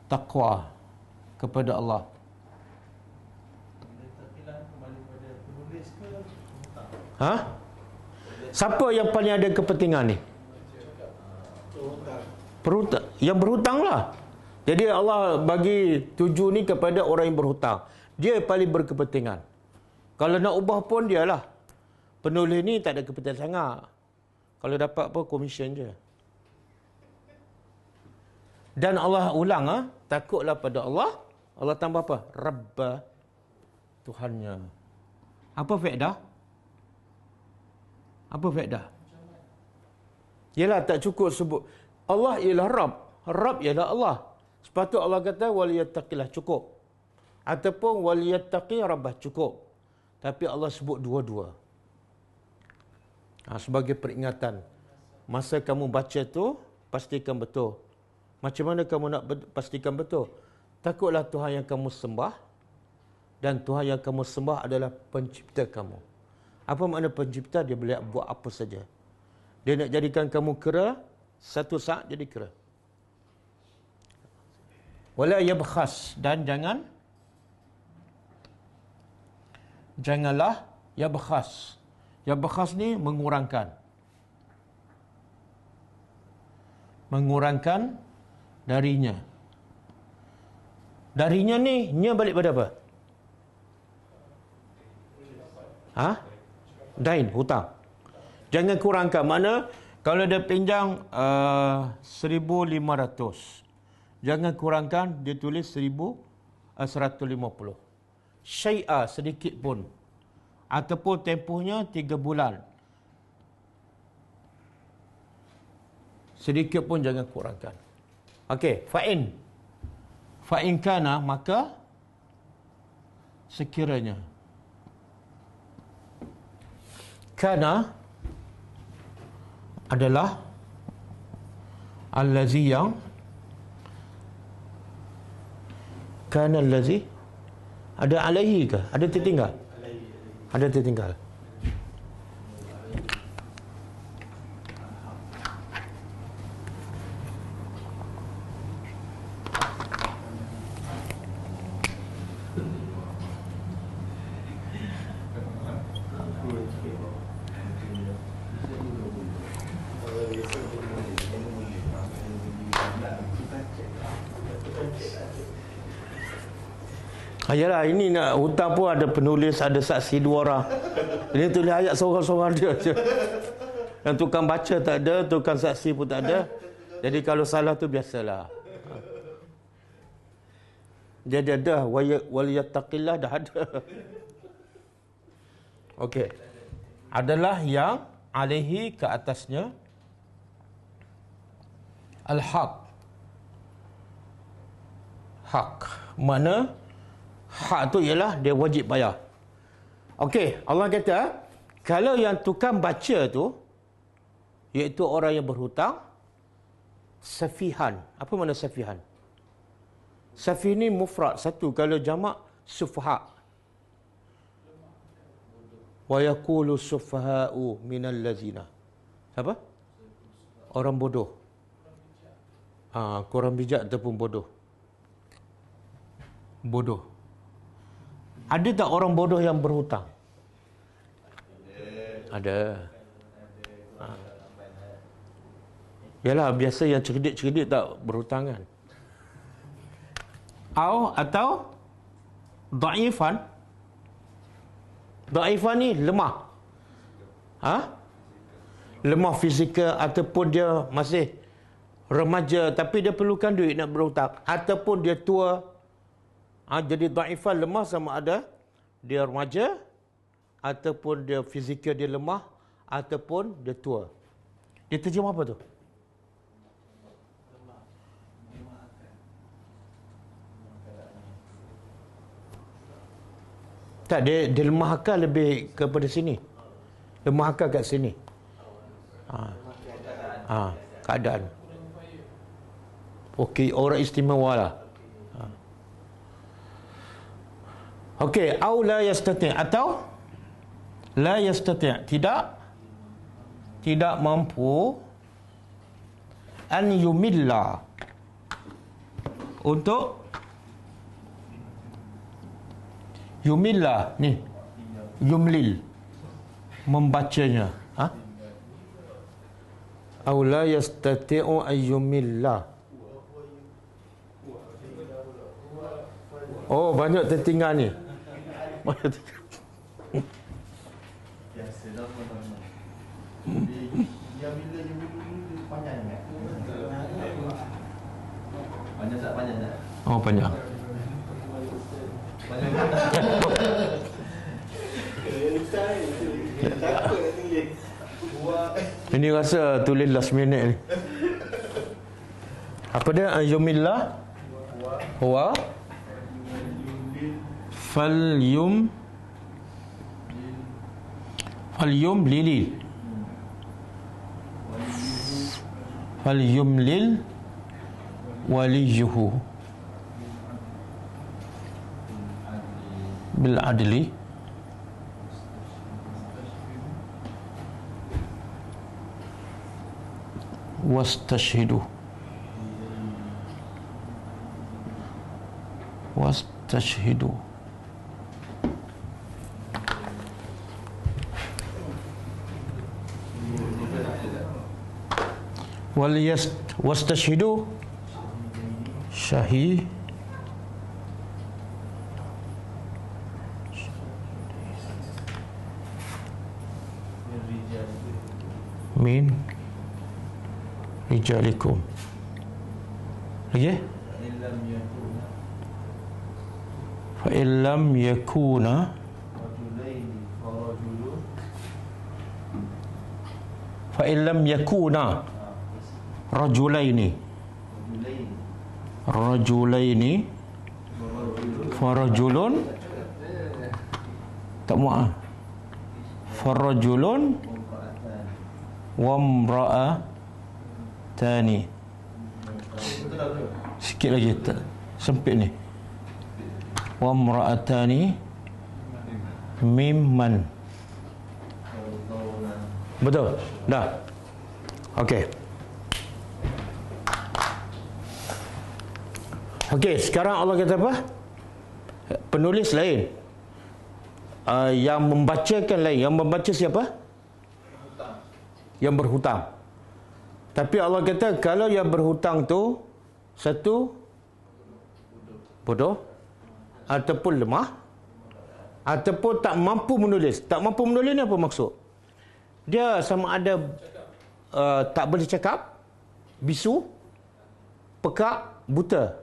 Speaker 2: takwa kepada Allah. Siapa yang paling ada kepentingan ni? Yang berhutang lah. Jadi Allah bagi tuju ni kepada orang yang berhutang. Dia paling berkepentingan. Kalau nak ubah pun dia lah. Penulis ni tak ada kepentingan sangat. Kalau dapat apa, komisen je. Dan Allah ulang, takutlah pada Allah. Allah tambah apa? Rabba, Tuhannya. Apa faedah? Apa faedah? Yalah, tak cukup sebut Allah ialah Rabb. Rabb ialah Allah. Sepatutnya Allah kata waliyattaqillah, cukup. Ataupun waliyattaqi rabbah, cukup. Tapi Allah sebut dua-dua. Sebagai peringatan. Masa kamu baca tu, pastikan betul. Macam mana kamu nak pastikan betul? Takutlah Tuhan yang kamu sembah. Dan Tuhan yang kamu sembah adalah pencipta kamu. Apa makna pencipta? Dia boleh buat apa saja. Dia nak jadikan kamu kera, satu saat jadi kera. Wala yabkhas, dan janganlah yabkhas. Yabkhas ni mengurangkan. mengurangkan darinya. Darinya ni, nya balik pada apa? Dain, hutang. Jangan kurangkan. Mana kalau dia pinjam 1,500, jangan kurangkan, dia tulis 1,150. Syai'a, sedikit pun. Ataupun tempohnya 3 bulan. Sedikit pun jangan kurangkan. Okey, fa'in kana, maka sekiranya. Kana adalah allazi yang, kana allazi, ada alaihi ke? Ada tertinggal? Ada tertinggal. Yalah, ini nak hutang pun ada penulis, ada saksi 2 orang. Ini tulis ayat seorang-seorang dia je. Yang tukang baca tak ada, tukang saksi pun tak ada. Jadi kalau salah tu biasalah. Dia dah waliyattaqillah dah ada. Okey. Adalah yang alaihi, ke atasnya, al-haq. Hak. Mana hak tu ialah dia wajib bayar. Okey, Allah kata, kalau yang tukang baca tu, iaitu orang yang berhutang, safihan. Apa makna safihan? Safih ni mufrad satu, kalau jamak sufha. Wa yaqulu sufaha'u minal lazina. Apa? Orang bodoh. Kurang bijak ataupun bodoh. Bodoh. Ada tak orang bodoh yang berhutang? Ada. Yalah, biasa yang cerdik-cerdik tak berhutang kan. Atau dhaifan. Dhaifan ni lemah. Lemah fizikal, ataupun dia masih remaja tapi dia perlukan duit nak berhutang, ataupun dia tua. Jadi dhaifan, lemah, sama ada dia remaja, ataupun dia fizikal dia lemah, ataupun dia tua. Dia terjemah apa tu? Tak, dia lemah akal lebih kepada sini. Lemah akal kat sini. Keadaan. Okey, orang istimewa lah. Okey, au la yastati', atau la yastati', tidak mampu an yumilla, untuk yumilla ni, yumlil, membacanya. Au la yastati'u an yumilla. Oh, banyak tertinggal ni.
Speaker 3: Biasalah teman-teman. Dia bila panjang kan? Panjang tak?
Speaker 2: Oh, panjang. Ini rasa tulis last minute ni. Apa dia? Ayyumillah wa falyum lilil, falyumlil waliyuhu bil adli wastashhidu wastashhidu syahid min rijalikum. Lagi? Fa illam yakuna fa illam yakuna rajulaini farajulun tak muat farajulun wa imra'atani. Sikit lagi tak sempit ni. Wa imra'atani mimman. Betul? Dah. Okey. Okey, sekarang Allah kata apa? Penulis lain. Yang membacakan lain. Yang membaca siapa? Yang berhutang. Tapi Allah kata kalau yang berhutang tu satu bodoh ataupun lemah ataupun tak mampu menulis. Tak mampu menulis ni apa maksud? Dia sama ada tak boleh cakap, bisu, pekak, buta.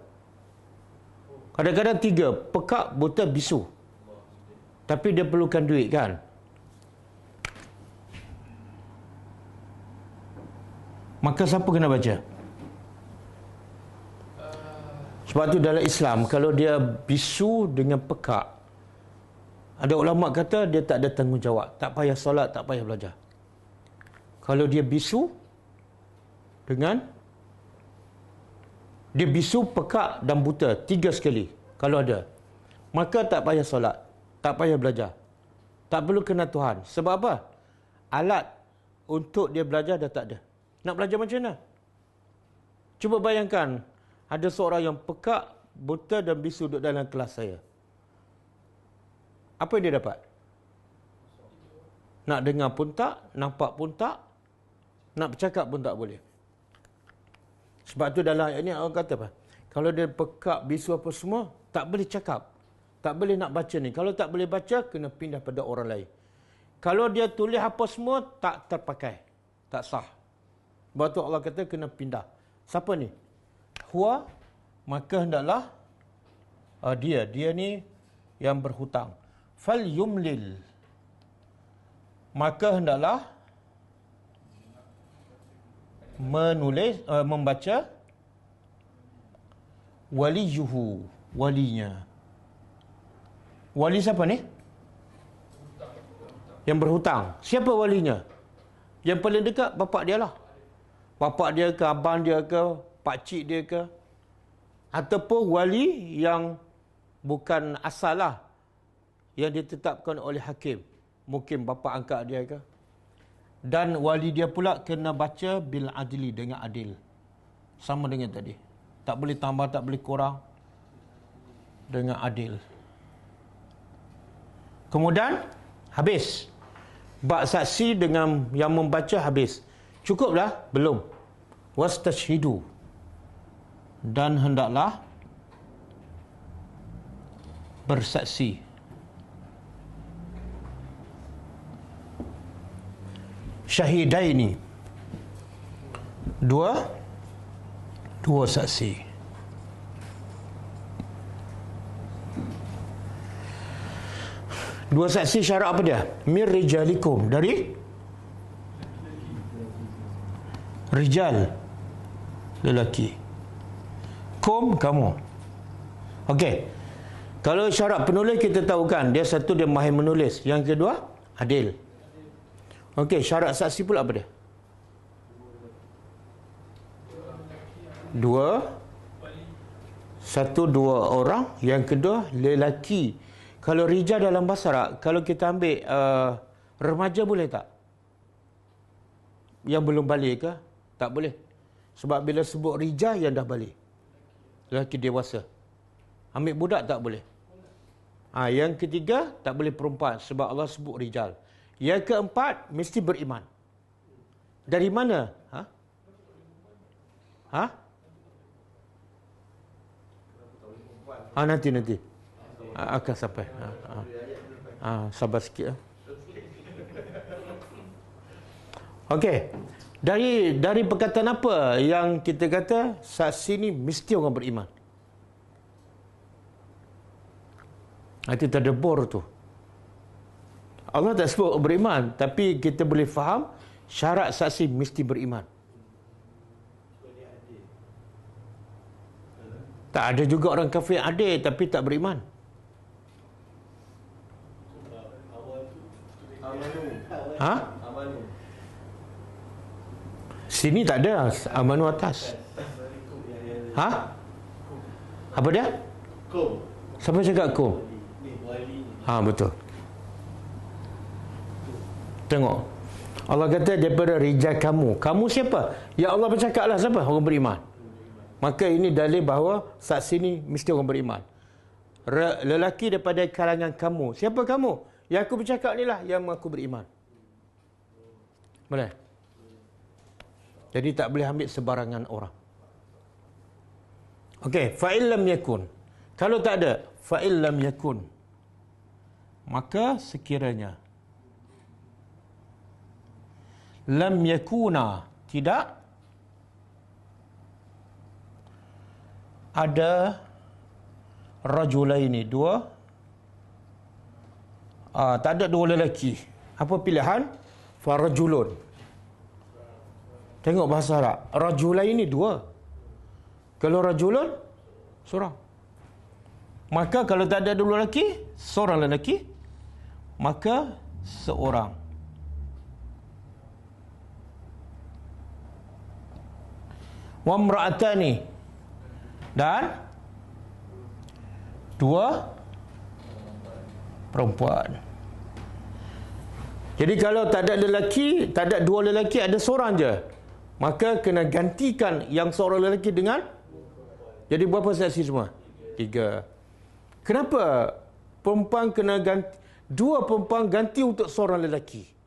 Speaker 2: Kadang-kadang tiga, pekak, buta, bisu. Tapi dia perlukan duit kan? Maka siapa kena baca? Sebab tu dalam Islam, kalau dia bisu dengan pekak, ada ulama kata dia tak ada tanggungjawab. Tak payah solat, tak payah belajar. Kalau dia bisu dengan dia bisu, pekak dan buta tiga sekali, kalau ada, maka tak payah solat, tak payah belajar, tak perlu kena Tuhan. Sebab apa? Alat untuk dia belajar dah tak ada. Nak belajar macam mana? Cuba bayangkan ada seorang yang pekak, buta dan bisu duduk dalam kelas saya. Apa yang dia dapat? Nak dengar pun tak, nampak pun tak, nak bercakap pun tak boleh. Sebab tu dalam ayat ni Allah kata apa? Kalau dia pekak, bisu apa semua, tak boleh cakap, tak boleh nak baca ni. Kalau tak boleh baca, kena pindah pada orang lain. Kalau dia tulis apa semua, tak terpakai, tak sah. Sebab tu Allah kata kena pindah. Siapa ni? Huwa, maka hendaklah dia ni yang berhutang. Fal yumlil, maka hendaklah menulis, membaca, waliyuhu, walinya. Wali siapa ni? Yang berhutang. Siapa walinya? Yang paling dekat bapak dia lah. Bapak dia ke, abang dia ke, pakcik dia ke, ataupun wali yang bukan asal lah, yang ditetapkan oleh hakim. Mungkin bapa angkat dia ke. Dan wali dia pula kena baca bil adli, dengan adil. Sama dengan tadi. Tak boleh tambah, tak boleh kurang. Dengan adil. Kemudian habis. Bab saksi dengan yang membaca habis. Cukuplah? Belum. Wastashhidu, dan hendaklah bersaksi. Syahidaini, dua saksi. Dua saksi syarat apa dia? Mir rijalikum, dari rijal, lelaki. Kum, kamu. Okey. Kalau syarat penulis kita tahu kan, dia satu dia mahir menulis, yang kedua adil. Okey, syarat saksi pula apa dia? Dua orang, yang kedua lelaki. Kalau rijal dalam bahasa Arab, kalau kita ambil remaja boleh tak? Yang belum balik ke? Tak boleh. Sebab bila sebut rijal yang dah balik, lelaki dewasa. Ambil budak tak boleh. Yang ketiga tak boleh perempuan, sebab Allah sebut rijal. Yang keempat mesti beriman. Dari mana? Ha? Nanti. Akan sampai. Sabar sikit. Okey. Dari perkataan apa yang kita kata saksi ni mesti orang beriman? Itu tadabbur tu. Allah tak sebut beriman, tapi kita boleh faham syarat saksi mesti beriman. Tak ada juga orang kafir adil tapi tak beriman. Ha? Sini tak ada amanu atas. Ha? Apa dia? Siapa cakap kum? Betul. Tengok. Allah kata daripada rijal kamu. Kamu siapa? Ya Allah bercakaplah siapa? Orang beriman. Maka ini dalil bahawa saksi ni mesti orang beriman. Lelaki daripada kalangan kamu. Siapa kamu? Yang aku bercakap ni lah yang aku beriman. Boleh? Jadi tak boleh ambil sebarangan orang. Okey, fa'il lam yakun. Kalau tak ada, fa'il lam yakun. Maka sekiranya lam yakuna, tidak ada rajulaini, dua, tak ada dua lelaki. Apa pilihan? Farajulun. Tengok bahasa Arab. Rajulaini dua. Kalau rajulun seorang. Maka kalau tak ada dua lelaki, seorang lelaki, maka seorang. Wa imra'atani, dan dua perempuan. Jadi kalau tak ada lelaki, tak ada dua lelaki, ada seorang je, maka kena gantikan yang seorang lelaki dengan, jadi berapa saksi semua? 3. Kenapa perempuan kena ganti, dua perempuan ganti untuk seorang lelaki?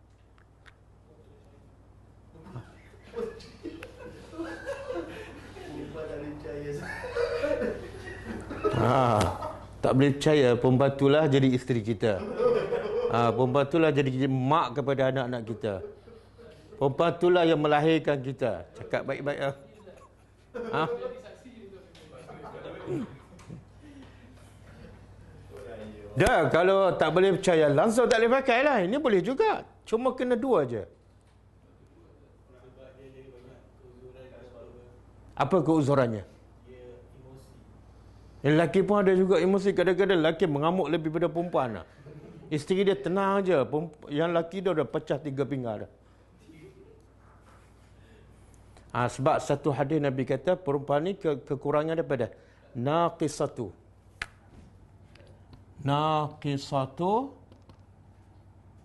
Speaker 2: Tak boleh percaya perempuan itulah jadi isteri kita. Perempuan itulah jadi mak kepada anak-anak kita. Perempuan itulah yang melahirkan kita. Cakap baik-baik lah. Dah, kalau tak boleh percaya langsung tak boleh pakai lah. Ini boleh juga. Cuma kena dua je. Apa keuzurannya? Lelaki pun ada juga emosi. Kadang-kadang lelaki mengamuk lebih daripada perempuan lah. Isteri dia tenang je. Yang lelaki dia dah pecah 3 pinggan dah. Sebab satu hadis Nabi kata perempuan ni kekurangan daripada naqisatu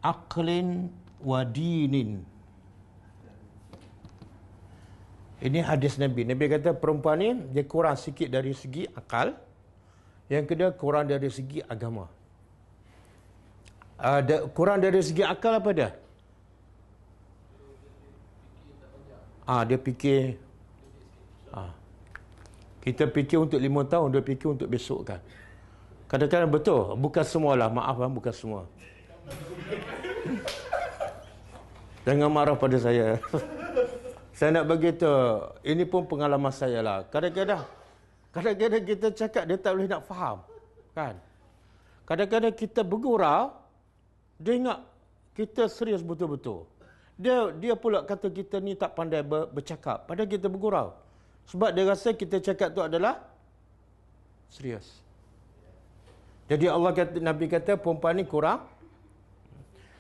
Speaker 2: aqlin wa dinin. Ini hadis Nabi. Nabi kata perempuan ni dia kurang sikit dari segi akal. Yang kedua kurang dari segi agama. Kurang dari segi akal apa dia? Dia fikir. Kita fikir untuk 5 tahun, dia fikir untuk besok kan. Kadang-kadang betul. Bukan semualah. Maaf bukan semua. Jangan marah pada saya. Saya nak bagi tahu, ini pun pengalaman saya lah. Kadang-kadang kita cakap dia tak boleh nak faham. Kan? Kadang-kadang kita bergurau, dia ingat kita serius betul-betul. Dia pula kata kita ni tak pandai bercakap. Padahal kita bergurau. Sebab dia rasa kita cakap tu adalah serius. Jadi Nabi kata perempuan ni kurang.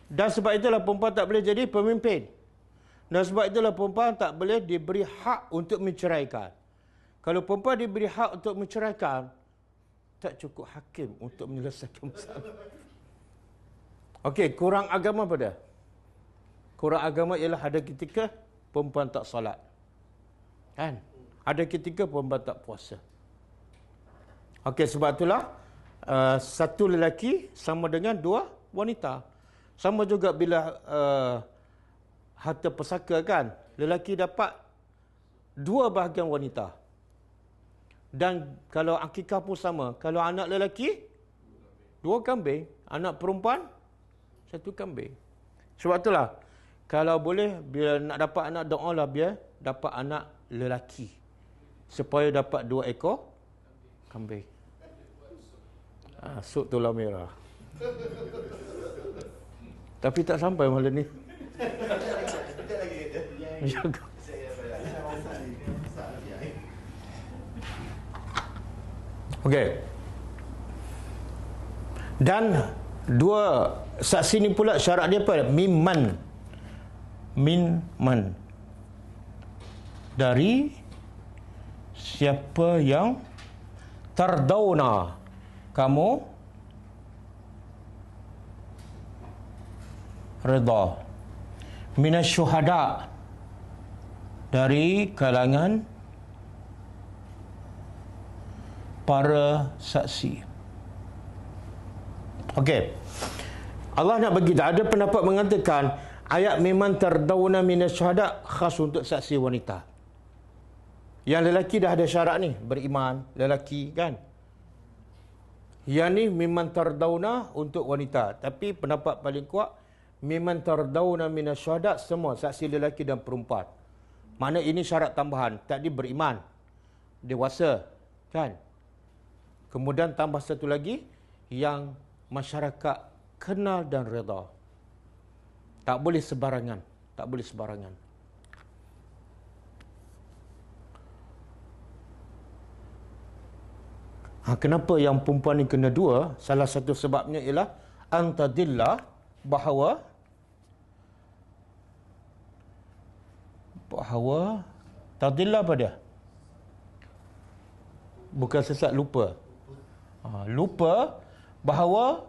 Speaker 2: Dan sebab itulah perempuan tak boleh jadi pemimpin. Dan sebab itulah perempuan tak boleh diberi hak untuk menceraikan. Kalau perempuan diberi hak untuk menceraikan, tak cukup hakim untuk menyelesaikan masalah. Okey, kurang agama pada? Kurang agama ialah ada ketika perempuan tak solat. Kan? Ada ketika perempuan tak puasa. Okey, sebab itulah satu lelaki sama dengan 2 wanita. Sama juga bila harta pesaka kan. Lelaki dapat 2 bahagian wanita. Dan kalau akikah pun sama. Kalau anak lelaki 2 kambing, anak perempuan 1 kambing. Sebab itulah kalau boleh bila nak dapat anak, doalah biar dapat anak lelaki supaya dapat 2 ekor kambing. Sup tulang merah. Tapi tak sampai malam ni. Okey. Dan 2 saksi ni pula syarat dia apa? Mimman. Dari siapa yang tardawna kamu redha, minasyuhada dari kalangan para saksi. Okey. Allah nak bagi, ada pendapat mengatakan ayat memang tardawna minasyuhada khas untuk saksi wanita. Yang lelaki dah ada syarat ni, beriman, lelaki kan. Yang ni memang tardawna untuk wanita. Tapi pendapat paling kuat, memang tardawna minasyuhada semua, saksi lelaki dan perempuan. Makna ini syarat tambahan. Tadi beriman, dewasa kan. Kemudian tambah satu lagi, yang masyarakat kenal dan redha. Tak boleh sebarangan. Tak boleh sebarangan. Kenapa yang perempuan ni kena 2? Salah satu sebabnya ialah antadillah, bahawa tadillah apa dia? Bukan sesat, lupa. Bahawa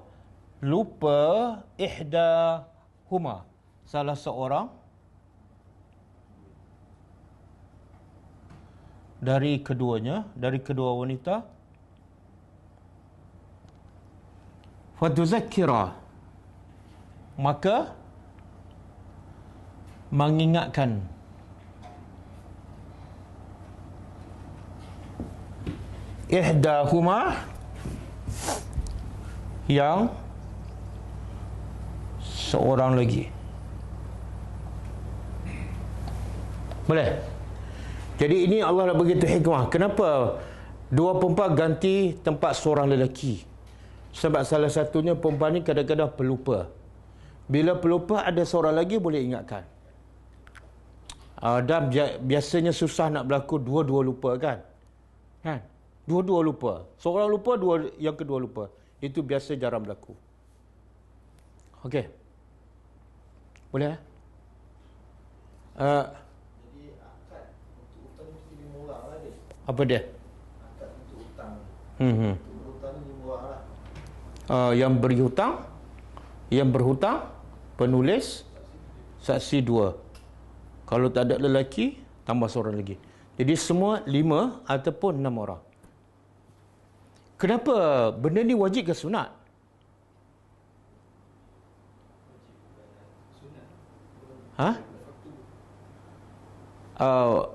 Speaker 2: ihdahuma, salah seorang dari keduanya, dari kedua wanita, fatuzakkira, maka mengingatkan ihdahuma, yang seorang lagi. Boleh? Jadi ini Allah nak begitu hikmah. Kenapa 2 perempuan ganti tempat seorang lelaki? Sebab salah satunya perempuan ni kadang-kadang pelupa. Bila pelupa, ada seorang lagi boleh ingatkan. Dan biasanya susah nak berlaku dua-dua lupa kan? Dua-dua lupa. Seorang lupa, yang kedua lupa. Itu biasa jarang berlaku. Okey. Boleh?
Speaker 3: Jadi akad untuk hutang mesti 5 orang lah dia.
Speaker 2: Apa dia?
Speaker 3: Akad untuk hutang.
Speaker 2: Untuk
Speaker 3: berhutang 5 orang lah.
Speaker 2: Yang berhutang, penulis, saksi 2. Kalau tak ada lelaki, tambah seorang lagi. Jadi semua 5 ataupun 6 orang. Kenapa benda ni wajib ke sunat?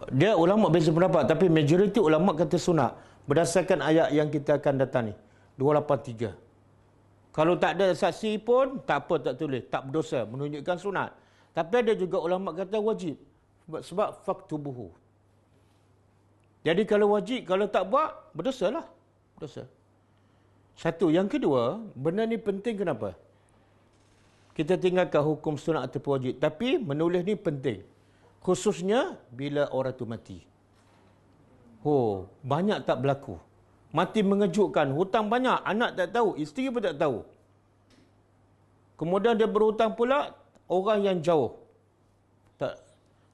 Speaker 2: Dia ulama beza pendapat, tapi majoriti ulama kata sunat berdasarkan ayat yang kita akan datang ni, 283. Kalau tak ada saksi pun tak apa, tak tulis, tak berdosa, menunjukkan sunat. Tapi ada juga ulama kata wajib sebab faktubuhu. Jadi kalau wajib, kalau tak buat, berdosalah. Berdosa. Satu. Yang kedua, benda ni penting kenapa? Kita tinggalkan hukum sunat ataupun wajib. Tapi menulis ni penting. Khususnya bila orang tu mati. Banyak tak berlaku. Mati mengejutkan. Hutang banyak. Anak tak tahu. Isteri pun tak tahu. Kemudian dia berhutang pula orang yang jauh.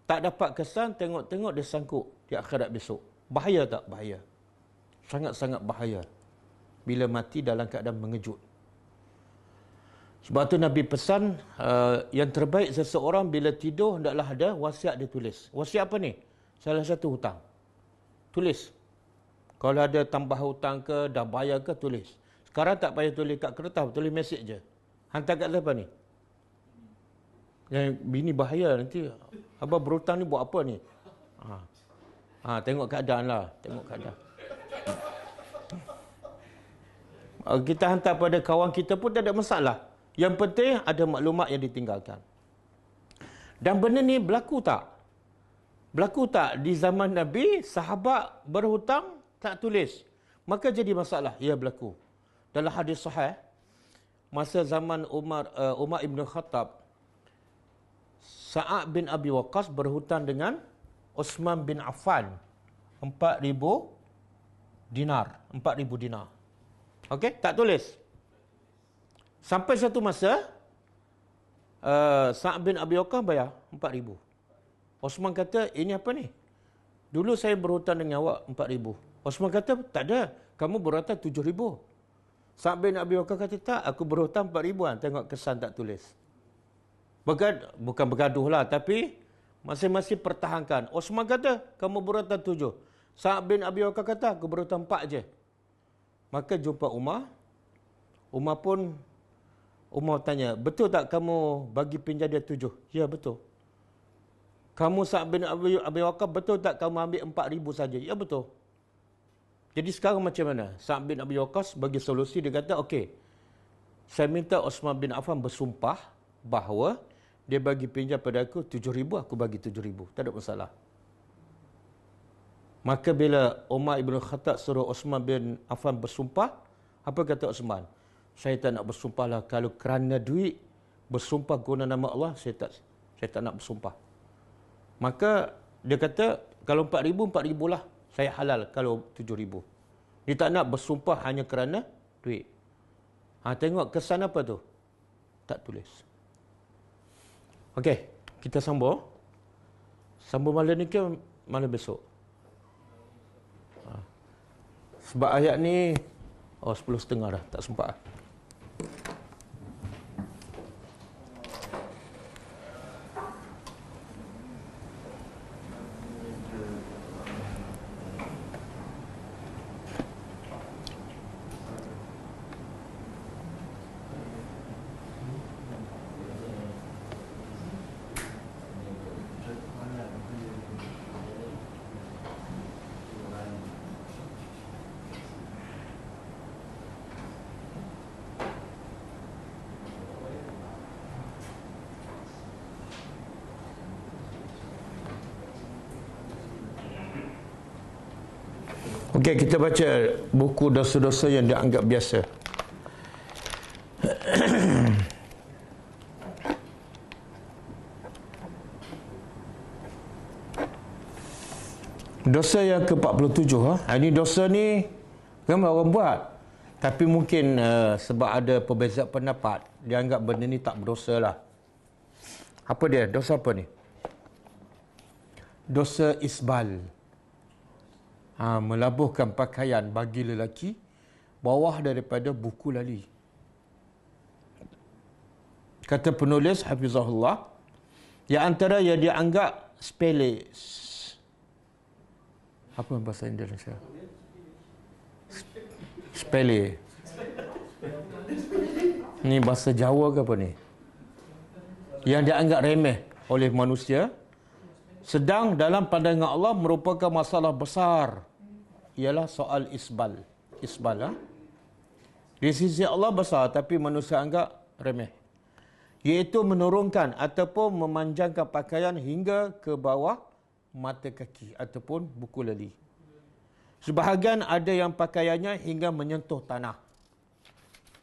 Speaker 2: Tak dapat kesan, tengok-tengok dia sangkut di akhirat besok. Bahaya tak? Bahaya. Sangat-sangat bahaya. Bila mati dalam keadaan mengejut. Sebab tu Nabi pesan, yang terbaik seseorang bila tidur hendaklah ada wasiat dia tulis. Wasiat apa ni? Salah satu hutang. Tulis. Kalau ada tambah hutang ke, dah bayar ke, tulis. Sekarang tak payah tulis kat kertas, tulis mesej je. Hantar kat siapa ni? Yang bini bahaya nanti. Abang berhutang ni buat apa ni? Tengok keadaan lah. Tengok keadaan. Kita hantar pada kawan kita pun tak ada masalah. Yang penting ada maklumat yang ditinggalkan. Dan benda ni berlaku tak? Berlaku tak di zaman Nabi, sahabat berhutang tak tulis? Maka jadi masalah. Ya, berlaku. Dalam hadis sahih, masa zaman Umar Ibn Khattab, Sa'ad bin Abi Waqqas berhutang dengan Osman bin Affan 4,000 dinar. Okey, tak tulis. Sampai satu masa Sa'ad bin Abi Waqqas bayar 4,000. Osman kata, ini apa ni? Dulu saya berhutang dengan awak 4,000. Osman kata, tak ada. Kamu berhutang 7,000. Sa'ad bin Abi Waqqas kata, tak, aku berhutang 4,000-an. Tengok kesan tak tulis. Bukan bergaduh lah, tapi masing-masing pertahankan. Osman kata, kamu berhutang 7. Sa'ad bin Abi Waqqas kata, aku berhutang 4 je. Maka jumpa Umar. Umar tanya, betul tak kamu bagi pinjam dia 7? Ya, betul. Kamu Sa'ad bin Abi Waqqas, betul tak kamu ambil 4,000 saja? Ya, betul. Jadi sekarang macam mana? Sa'ad bin Abi Waqqas bagi solusi, dia kata, okey, saya minta Osman bin Affan bersumpah bahawa dia bagi pinjam pada aku 7,000, aku bagi 7,000. Tak ada masalah. Maka bila Umar Ibn Khattab suruh Osman bin Affan bersumpah, apa kata Osman? Saya tak nak bersumpah lah. Kalau kerana duit, bersumpah guna nama Allah, saya tak nak bersumpah. Maka dia kata, kalau 4,000, 4,000 lah. Saya halal kalau 7,000. Dia tak nak bersumpah hanya kerana duit. Tengok kesan apa tu? Tak tulis. Okey, kita sambung. Sambung malam ni ke malam besok? Sebab ayat ni 10.30 dah, tak sempat. Okey, kita baca buku dosa-dosa yang dianggap biasa. Dosa yang ke-47. Ini dosa ni ramai orang buat. Tapi mungkin sebab ada perbezaan pendapat, dia anggap benda ni tak berdosa lah. Apa dia? Dosa apa ni? Dosa isbal. Melabuhkan pakaian bagi lelaki bawah daripada buku lali. Kata penulis Hafizahullah, yang antara yang dianggap sepele. Apa bahasa Indonesia? Sepele. Ni bahasa Jawa ke apa ni? Yang dianggap remeh oleh manusia, sedang dalam pandangan Allah merupakan masalah besar. Ialah soal isbal. Di sisi Allah besar, tapi manusia anggap remeh. Iaitu menurunkan ataupun memanjangkan pakaian hingga ke bawah mata kaki ataupun buku lali. Sebahagian ada yang pakaiannya hingga menyentuh tanah.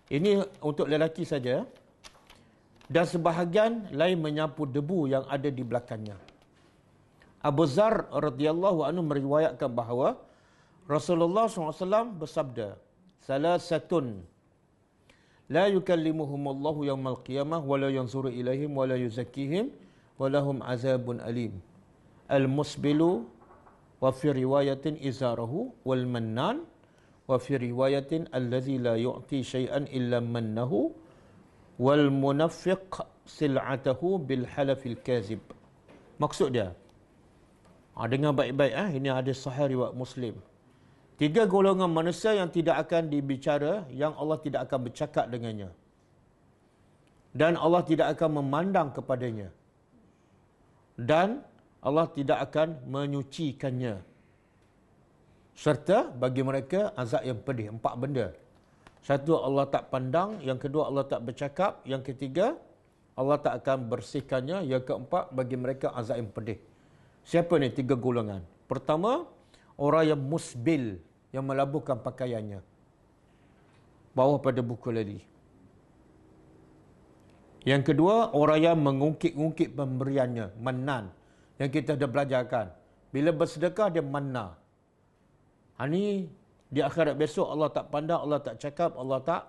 Speaker 2: Ini untuk lelaki saja. Dan sebahagian lain menyapu debu yang ada di belakangnya. Abu Zar radhiyallahu anhu meriwayatkan bahawa Rasulullah SAW bersabda, Salasatun la yukallimuhumullahu yawmal qiyamah wa la yanzuru ilaihim wa la yuzakkihim wa lahum azabun alim. Al-musbilu wa fi riwayatin izarahu wal mannan wa fi riwayatin alladhi la yu'ti syai'an illa mannahu wal munafiq sil'atahu bil halafil kazib. Maksud dia, dengar baik-baik, ini ada sahih riwayat Muslim. 3 golongan manusia yang tidak akan dibicara, yang Allah tidak akan bercakap dengannya. Dan Allah tidak akan memandang kepadanya. Dan Allah tidak akan menyucikannya. serta bagi mereka azab yang pedih. 4 benda. Satu, Allah tak pandang. Yang kedua, Allah tak bercakap. Yang ketiga, Allah tak akan bersihkannya. Yang keempat, bagi mereka azab yang pedih. Siapa ni 3 golongan? Pertama, orang yang musbil, yang melabuhkan pakaiannya bawah pada buku lali. Yang kedua, orang yang mengungkit-ungkit pemberiannya, mannan, yang kita dah belajarkan. Bila bersedekah, dia manna. Ini di akhirat besok Allah tak pandang, Allah tak cakap, Allah tak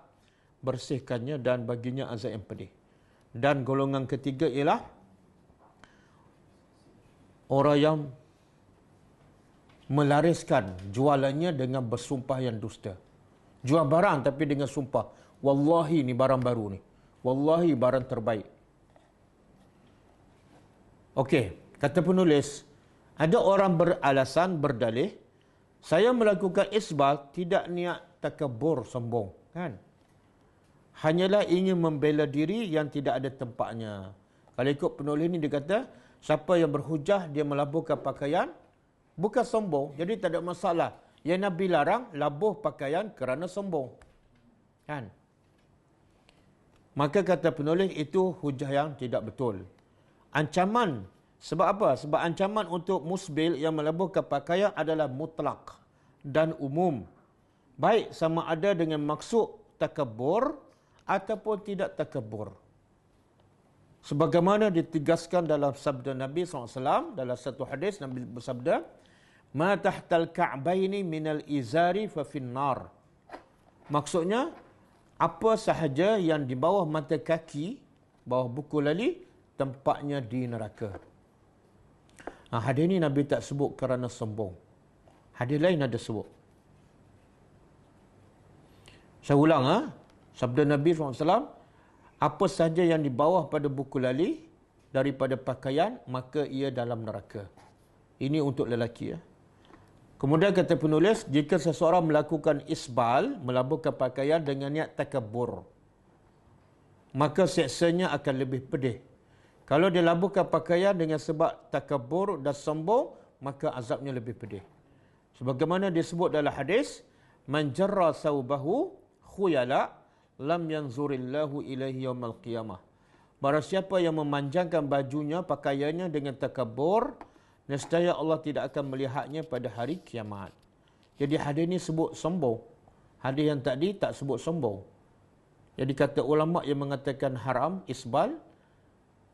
Speaker 2: bersihkannya dan baginya azab yang pedih. Dan golongan ketiga ialah orang yang melariskan jualannya dengan bersumpah yang dusta. Jual barang tapi dengan sumpah. Wallahi ni barang baru ni. Wallahi barang terbaik. Okey, kata penulis, ada orang beralasan, berdalih, saya melakukan isbal tidak niat takabur, sombong, kan? Hanyalah ingin membela diri yang tidak ada tempatnya. Kalau ikut penulis ni dia kata, siapa yang berhujah dia melabuhkan pakaian, bukan sombong, jadi tak ada masalah. Yang Nabi larang labuh pakaian kerana sombong, kan? Maka kata penulis itu hujah yang tidak betul. Ancaman, sebab apa? Sebab ancaman untuk musbil yang melabuhkan pakaian adalah mutlak dan umum. Baik sama ada dengan maksud takabur ataupun tidak takabur. Sebagaimana ditegaskan dalam sabda Nabi SAW, dalam satu hadis Nabi bersabda, "Ma tahtal ka'baini minal izari fa finnar." Maksudnya, apa sahaja yang di bawah mata kaki, bawah buku lali, tempatnya di neraka. Hadis ini Nabi tak sebut kerana sombong. Hadis lain ada sebut. Saya ulang, sabda Nabi SAW, apa sahaja yang di bawah pada buku lali daripada pakaian, maka ia dalam neraka. Ini untuk lelaki. Kemudian kata penulis, jika seseorang melakukan isbal, melabuhkan pakaian dengan niat takabur, maka seksanya akan lebih pedih. Kalau dia labuhkan pakaian dengan sebab takabur dan sombong, maka azabnya lebih pedih. Sebagaimana disebut dalam hadis, man jarra saubahu khuyala lam yanzurillahu ilaihi yaumal qiyamah. Barang siapa yang memanjangkan bajunya, pakaiannya dengan takabur, nescaya Allah tidak akan melihatnya pada hari kiamat. Jadi hadis ini sebut sombong. Hadis yang tadi tak sebut sombong. Jadi kata ulama yang mengatakan haram isbal,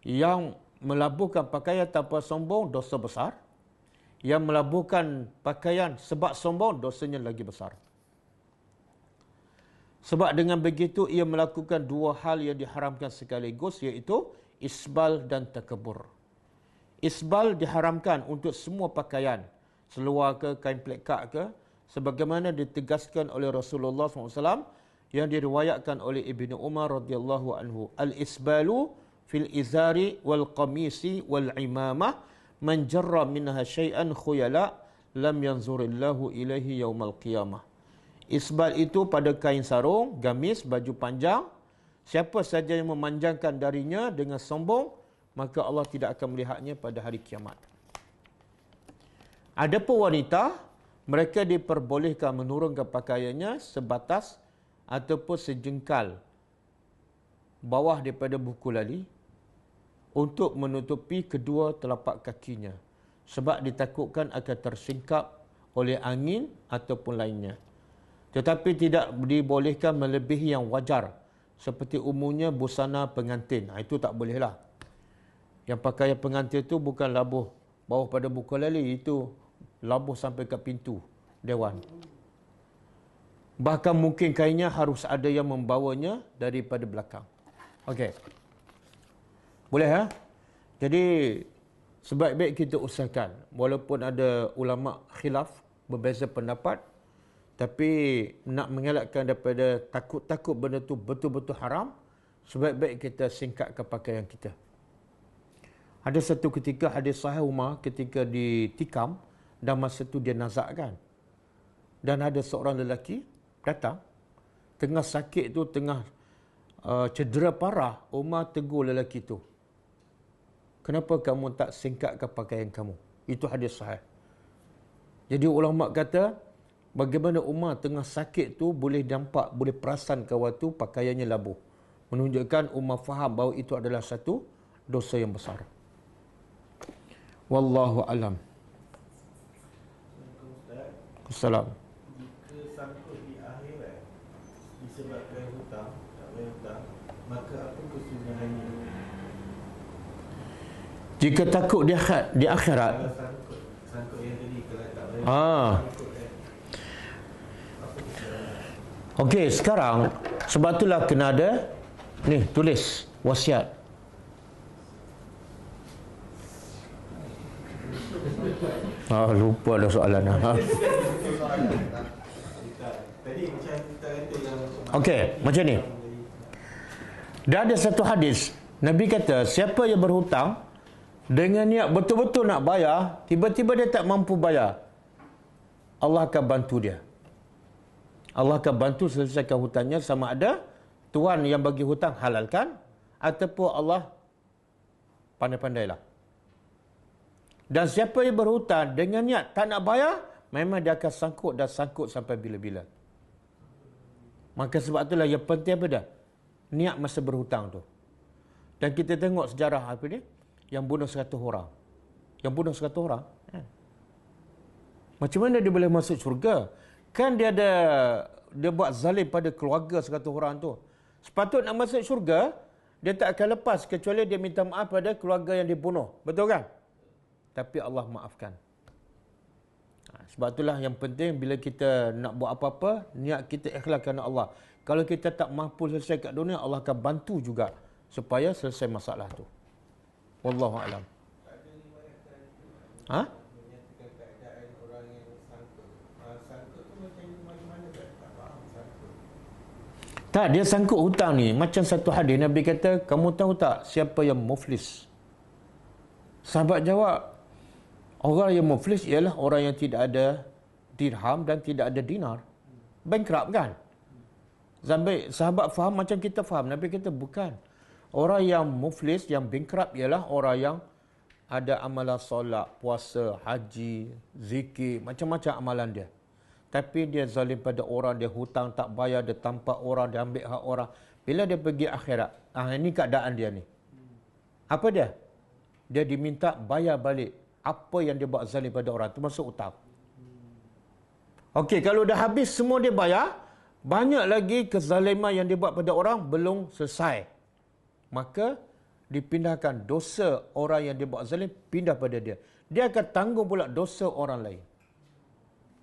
Speaker 2: yang melabuhkan pakaian tanpa sombong dosa besar. Yang melabuhkan pakaian sebab sombong dosanya lagi besar. Sebab dengan begitu ia melakukan dua hal yang diharamkan sekaligus, iaitu isbal dan takabur. Isbal diharamkan untuk semua pakaian, seluar ke, kain plekat ke, sebagaimana ditegaskan oleh Rasulullah SAW yang diriwayatkan oleh Ibnu Umar radhiyallahu anhu. Al-isbalu fil izari wal qamisi wal imamah man jarra minha syai'an khuyala lam yanzurillahu ilaihi yaumal qiyamah. Isbal itu pada kain sarung, gamis, baju panjang, siapa saja yang memanjangkan darinya dengan sombong, maka Allah tidak akan melihatnya pada hari kiamat. Adapun wanita, mereka diperbolehkan menurunkan pakaiannya sebatas ataupun sejengkal bawah daripada buku lali untuk menutupi kedua telapak kakinya, sebab ditakutkan akan tersingkap oleh angin ataupun lainnya. Tetapi tidak dibolehkan melebihi yang wajar, seperti umumnya busana pengantin. Itu tak bolehlah. Yang pakaian pengantin itu bukan labuh bawah pada buku lali, itu labuh sampai ke pintu dewan. Bahkan mungkin kainnya harus ada yang membawanya daripada belakang. Okey. Boleh Jadi sebaik-baik kita usahakan, walaupun ada ulama khilaf, berbeza pendapat, tapi nak mengelakkan daripada takut-takut benda tu betul-betul haram, sebaik-baik kita singkatkan pakaian kita. Ada satu ketika hadis Sahih Umar ketika ditikam dan masa tu dia nazakkan. Dan ada seorang lelaki datang, tengah sakit tu, tengah cedera parah. Umar tegur lelaki tu, kenapa kamu tak singkatkan pakaian kamu? Itu hadis sahih. Jadi ulama kata, bagaimana Umar tengah sakit tu boleh nampak, boleh perasan kawan tu pakaiannya labuh. Menunjukkan Umar faham bahawa itu adalah satu dosa yang besar. Wallahu alam. Assalam.
Speaker 3: Jika sangkut di akhirat disebabkan hutang, tak bayar hutang, maka apa kesunahannya?
Speaker 2: Jika takut di akhirat.
Speaker 3: Kalau sangkut yang tadi kalau tak bayar sangkut, apa kesunahan?
Speaker 2: Okey, sekarang sebab itulah kena ada ni tulis wasiat. Lupa dah soalan.
Speaker 3: Tadi macam kita kata yang
Speaker 2: Okey, macam ni. Dah ada satu hadis, Nabi kata siapa yang berhutang dengan niat betul-betul nak bayar, tiba-tiba dia tak mampu bayar, Allah akan bantu dia. Allah akan bantu selesaikan hutangnya, sama ada tuan yang bagi hutang halalkan ataupun Allah pandai-pandailah. Dan siapa yang berhutang dengan niat tak nak bayar, memang dia akan sangkut dan sangkut sampai bila-bila. Maka sebab itulah yang penting apa dah? Niat masa berhutang tu. Dan kita tengok sejarah apa ni? Yang bunuh 100 orang. Yang bunuh 100 orang. Macam mana dia boleh masuk syurga? Kan dia buat zalim pada keluarga 100 orang tu. Sepatut nak masuk syurga, dia tak akan lepas kecuali dia minta maaf pada keluarga yang dibunuh. Betul kan? Tapi Allah maafkan. Sebab itulah yang penting bila kita nak buat apa-apa, niat kita ikhlas kerana Allah. Kalau kita tak mampu selesai kat dunia, Allah akan bantu juga supaya selesai masalah tu. Wallahu a'lam. Ha?
Speaker 3: Menyatakan keadaan orang yang sangkut. Sangkut tu macam mana tak faham sangkut.
Speaker 2: Tak, dia sangkut hutang ni. Macam satu hadis Nabi kata, kamu tahu tak siapa yang muflis? Sahabat jawab, orang yang muflis ialah orang yang tidak ada dirham dan tidak ada dinar. Bankrupt kan? Sampai sahabat faham macam kita faham. Nabi kata bukan. Orang yang muflis, yang bankrupt ialah orang yang ada amalan solat, puasa, haji, zikir, macam-macam amalan dia. Tapi dia zalim pada orang, dia hutang tak bayar, dia tampak orang, dia ambil hak orang. Bila dia pergi akhirat, ini keadaan dia ni. Apa dia? Dia diminta bayar balik apa yang dia buat zalim pada orang, termasuk hutang. Okey, kalau dah habis semua dia bayar, banyak lagi kezaliman yang dia buat pada orang belum selesai. Maka dipindahkan dosa orang yang dia buat zalim, pindah pada dia. Dia akan tanggung pula dosa orang lain.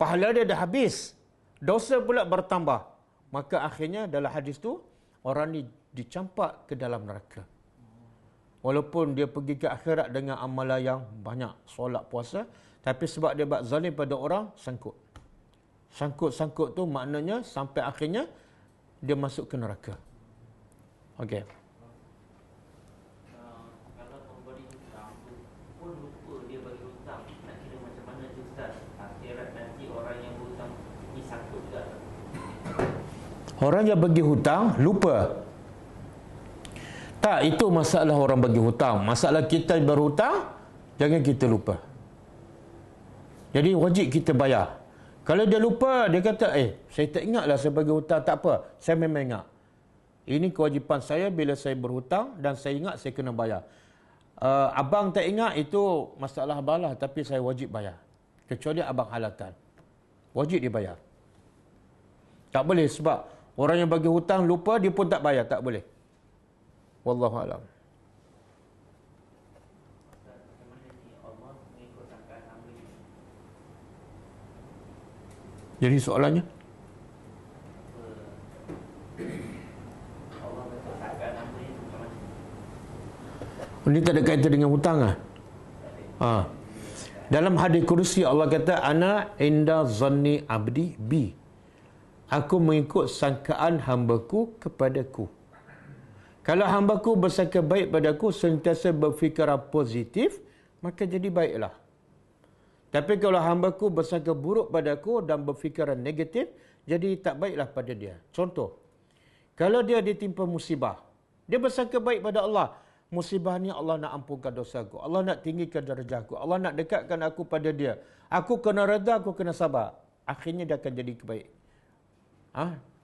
Speaker 2: Pahala dia dah habis, dosa pula bertambah. Maka akhirnya dalam hadis tu, orang ni dicampak ke dalam neraka. Walaupun dia pergi ke akhirat dengan amalan yang banyak, solat, puasa, tapi sebab dia buat zalim pada orang, sangkut. Sangkut-sangkut tu maknanya sampai akhirnya dia masuk ke neraka. Okey.
Speaker 4: Kalau pemberi hutang tu pun lupa dia bagi hutang, nak kira macam mana tu Ustaz? Akhirat nanti orang yang berhutang disangkut juga.
Speaker 2: Orang yang bagi hutang lupa. Tak, itu masalah orang bagi hutang. Masalah kita berhutang, jangan kita lupa. Jadi wajib kita bayar. Kalau dia lupa, dia kata, saya tak ingatlah saya bagi hutang. Tak apa, saya memang ingat. Ini kewajipan saya bila saya berhutang dan saya ingat saya kena bayar. Abang tak ingat, itu masalah abang lah, tapi saya wajib bayar. Kecuali abang halalkan. Wajib dia bayar. Tak boleh sebab orang yang bagi hutang lupa, dia pun tak bayar. Tak boleh. Wallahu a'lam. Jadi soalannya? Ini tak ada kaitan dengan hutang ah. Dalam hadis kursi Allah kata, ana inda zanni abdi bi. Aku mengikut sangkaan hamba-Ku kepadaku. Kalau hamba-Ku bersangka baik padaku, sentiasa berfikiran positif, maka jadi baiklah. Tapi kalau hamba-Ku bersangka buruk padaku dan berfikiran negatif, jadi tak baiklah pada dia. Contoh, kalau dia ditimpa musibah, dia bersangka baik pada Allah. Musibah ni Allah nak ampunkan dosaku, Allah nak tinggikan darjahku, Allah nak dekatkan aku pada dia. Aku kena reda, aku kena sabar. akhirnya dia akan jadi kebaik.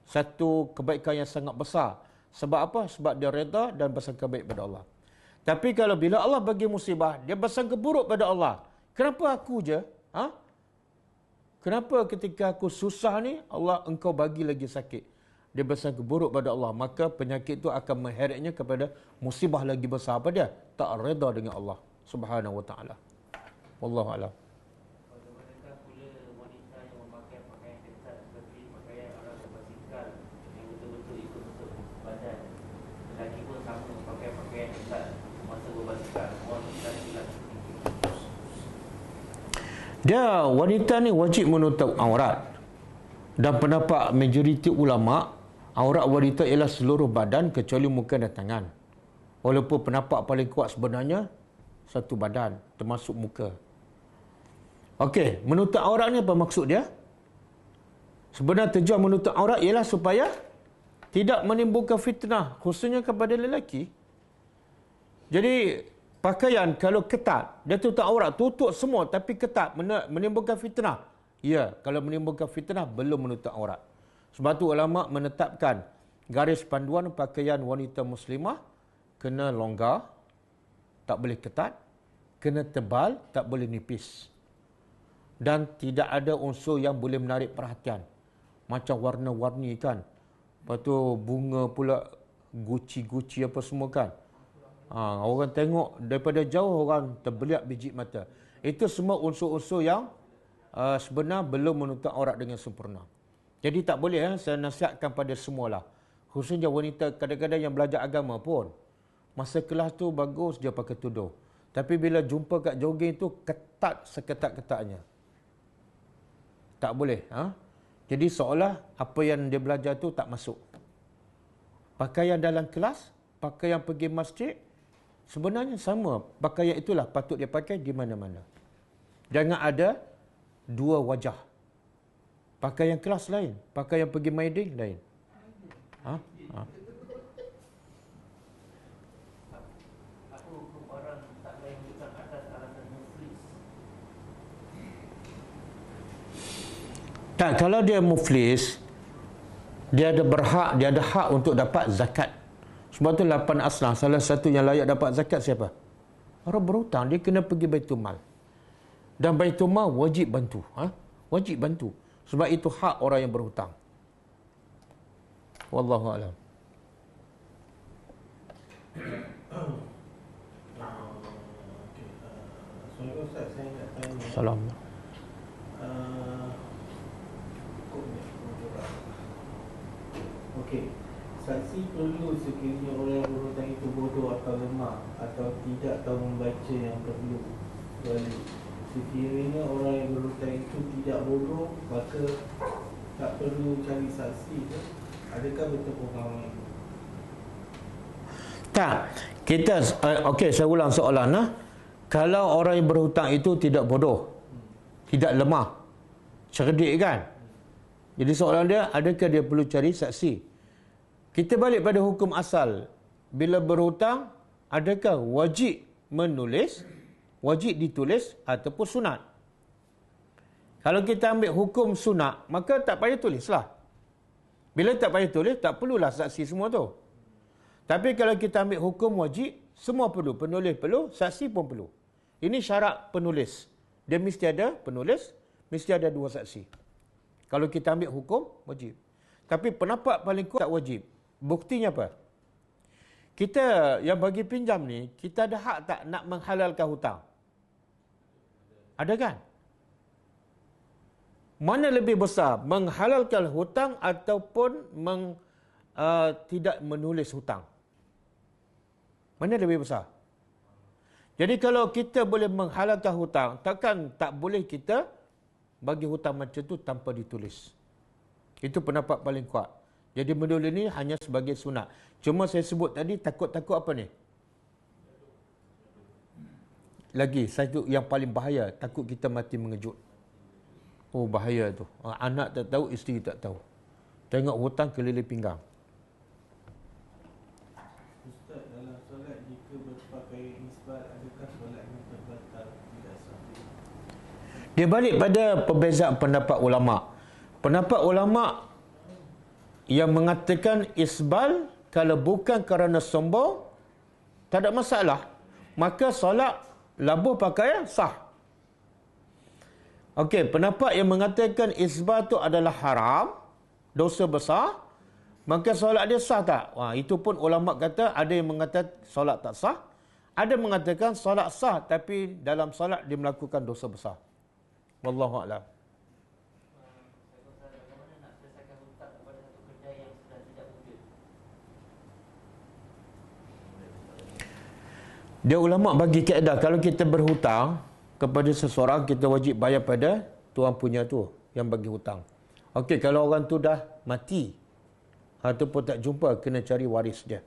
Speaker 2: Satu kebaikan yang sangat besar. Sebab apa? Sebab dia reda dan bersangka baik pada Allah. Tapi kalau bila Allah bagi musibah, dia bersangka buruk pada Allah. Kenapa aku je? Kenapa ketika aku susah ni, Allah engkau bagi lagi sakit? Dia bersangka buruk pada Allah. Maka penyakit itu akan mengeretnya kepada musibah lagi besar. Apa dia? Tak reda dengan Allah Subhanahu wa ta'ala. Wallahu a'lam.
Speaker 4: Bagaimanakah pula wanita yang memakai pakaian ketat seperti pakaian orang berbasikal yang betul-betul ikut tutup badan? Lelaki pun sama pakai pakaian ketat masa berbasikal. Orang tidak silap.
Speaker 2: Dia wanita ni wajib menutup aurat. Dan pendapat majoriti ulama, aurat wanita ialah seluruh badan kecuali muka dan tangan. Walaupun pendapat paling kuat sebenarnya satu badan termasuk muka. Okey, menutup aurat ni apa maksud dia? Sebenarnya tujuan menutup aurat ialah supaya tidak menimbulkan fitnah, khususnya kepada lelaki. Jadi pakaian kalau ketat, dia tutup aurat, tutup semua tapi ketat, menimbulkan fitnah. Ya, kalau menimbulkan fitnah belum menutup aurat. Sebab tu ulama menetapkan garis panduan pakaian wanita muslimah kena longgar, tak boleh ketat, kena tebal, tak boleh nipis. Dan tidak ada unsur yang boleh menarik perhatian. Macam warna-warni kan. Lepas tu bunga pula, guci-guci apa semua kan. Orang tengok daripada jauh orang terbeliak biji mata. Itu semua unsur-unsur yang sebenar belum menutup aurat dengan sempurna. Jadi tak boleh saya nasihatkan pada semualah. Khususnya wanita kadang-kadang yang belajar agama pun. Masa kelas tu bagus dia pakai tudung. Tapi bila jumpa kat jogging tu ketat seketat-ketatnya. Tak boleh. Jadi seolah apa yang dia belajar tu tak masuk. Pakaian dalam kelas, pakaian pergi masjid, sebenarnya sama. Pakaian itulah patut dia pakai di mana-mana. Jangan ada dua wajah. Pakaian kelas lain, pakaian pergi maiding lain.
Speaker 4: Apa hukum orang tak lain bukan atas alasan muflis?
Speaker 2: Tak, kalau dia muflis, dia ada hak untuk dapat zakat. Sebab tu 8 asnaf, salah satu yang layak dapat zakat siapa? Orang berhutang, dia kena pergi Baitul Mal. Dan Baitul Mal wajib bantu. Wajib bantu. Sebab itu hak orang yang berhutang. Wallahu a'lam.
Speaker 3: Assalamualaikum Ustaz, saya nak tanya.
Speaker 2: Salam.
Speaker 3: Okey, saksi perlu sekiranya orang yang berhutang itu bodoh atau lemah atau tidak tahu membaca yang perlu balik. Sekiranya orang yang berhutang itu tidak bodoh, maka tak perlu cari saksi ke? Adakah betul pemahaman itu?
Speaker 2: Tak. Kita okey, saya ulang soalan. Kalau orang yang berhutang itu tidak bodoh, tidak lemah, cerdik kan? Jadi soalan dia, adakah dia perlu cari saksi? Kita balik pada hukum asal. Bila berhutang, adakah wajib menulis, wajib ditulis ataupun sunat? Kalau kita ambil hukum sunat, maka tak payah tulislah. Bila tak payah tulis, tak perlulah saksi semua tu. Tapi kalau kita ambil hukum wajib, semua perlu. Penulis perlu, saksi pun perlu. Ini syarat penulis. Dia mesti ada penulis, mesti ada 2 saksi. Kalau kita ambil hukum, wajib. Tapi pendapat paling kuat tak wajib. Buktinya apa? Kita yang bagi pinjam ni, kita ada hak tak nak menghalalkan hutang? Ada kan? Mana lebih besar? Menghalalkan hutang ataupun tidak menulis hutang? Mana lebih besar? Jadi kalau kita boleh menghalalkan hutang, takkan tak boleh kita bagi hutang macam tu tanpa ditulis. Itu pendapat paling kuat. Jadi menulis ni hanya sebagai sunat. Cuma saya sebut tadi takut-takut apa ni? Lagi satu yang paling bahaya, takut kita mati mengejut. Oh bahaya tu. Anak tak tahu, isteri tak tahu. Tengok hutang keliling pinggang.
Speaker 3: Ustaz, dalam solat jika berpakaian isbat, adakah solatnya terbatal? Tidak sah.
Speaker 2: Dia balik pada perbezaan pendapat ulama. Pendapat ulama yang mengatakan isbal kalau bukan kerana sombong, tak ada masalah. Maka solat labuh pakaian sah. Okey, pendapat yang mengatakan isbal tu adalah haram, dosa besar, maka solat dia sah tak? Wah, itu pun ulama kata ada yang mengatakan solat tak sah, ada mengatakan solat sah tapi dalam solat dia melakukan dosa besar. Wallahu a'lam.
Speaker 4: Bagaimana nak selesaikan hutang kepada satu kedai yang sudah tidak wujud?
Speaker 2: Dia ulama bagi kaedah kalau kita berhutang kepada seseorang, kita wajib bayar pada tuan punya tu yang bagi hutang. Okey, kalau orang tu dah mati ataupun tak jumpa, kena cari waris dia.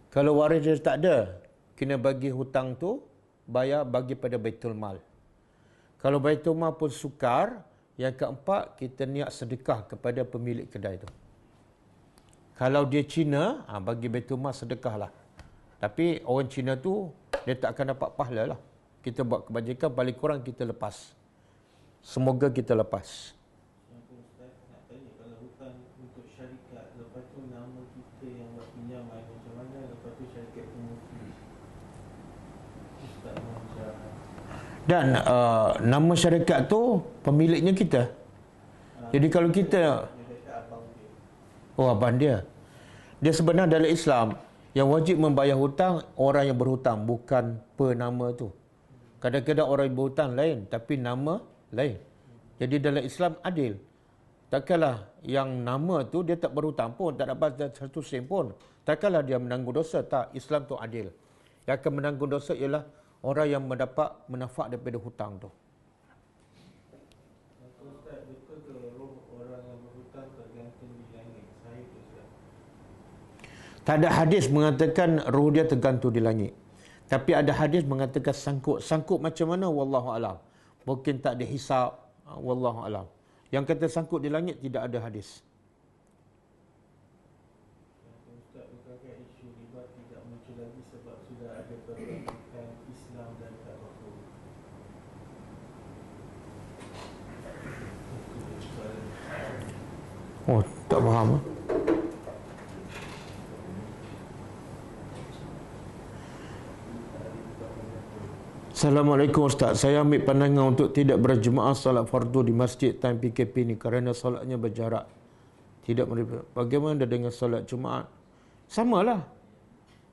Speaker 2: Kalau waris dia tak ada, kena bagi hutang tu, bayar bagi pada Baitul Mal. Kalau Baitul Mal pun sukar, yang keempat, kita niat sedekah kepada pemilik kedai tu. Kalau dia Cina, bagi Baitul Mal sedekah lah. Tapi orang Cina tu, dia tak akan dapat pahala lah. Kita buat kebajikan, paling kurang kita lepas. Semoga kita lepas.
Speaker 3: Yang tu Ustaz nak tanya, kalau hutang untuk syarikat, lepas tu nama kita yang buat pinjaman macam mana, lepas tu syarikat pengundi. Ustaz Mansyah.
Speaker 2: Dan nama syarikat tu pemiliknya kita. Jadi kalau kita,
Speaker 3: Dia dekat abang dia.
Speaker 2: oh abang dia. Dia sebenarnya dalam Islam, yang wajib membayar hutang orang yang berhutang, bukan penama tu. Kadang-kadang orang yang berhutang lain, tapi nama lain. Jadi dalam Islam adil. Takkanlah yang nama tu dia tak berhutang pun, tak dapat satu sen pun, takkanlah dia menanggung dosa. Tak, Islam tu adil. Yang akan menanggung dosa ialah orang yang mendapat manfaat daripada hutang tu.
Speaker 3: Ustaz, betul ke roh orang yang berhutang tergantung di langit? Saya tu Ustaz.
Speaker 2: Tak ada hadis mengatakan roh dia tergantung di langit. Tapi ada hadis mengatakan sangkut. Sangkut macam mana? Wallahu alam. Mungkin tak dihisap. Wallahu alam. Yang kata sangkut di langit tidak ada hadis.
Speaker 3: Ustaz, bukankah isu riba tidak muncul lagi sebab sudah ada perbaikan Islam dan tabakur?
Speaker 2: Oh, tak faham. Assalamualaikum Ustaz. Saya ambil pandangan untuk tidak berjemaah salat fardu di masjid time PKP ni kerana solatnya berjarak. Tidak meribet. Bagaimana dengan solat Jumaat? Samalah.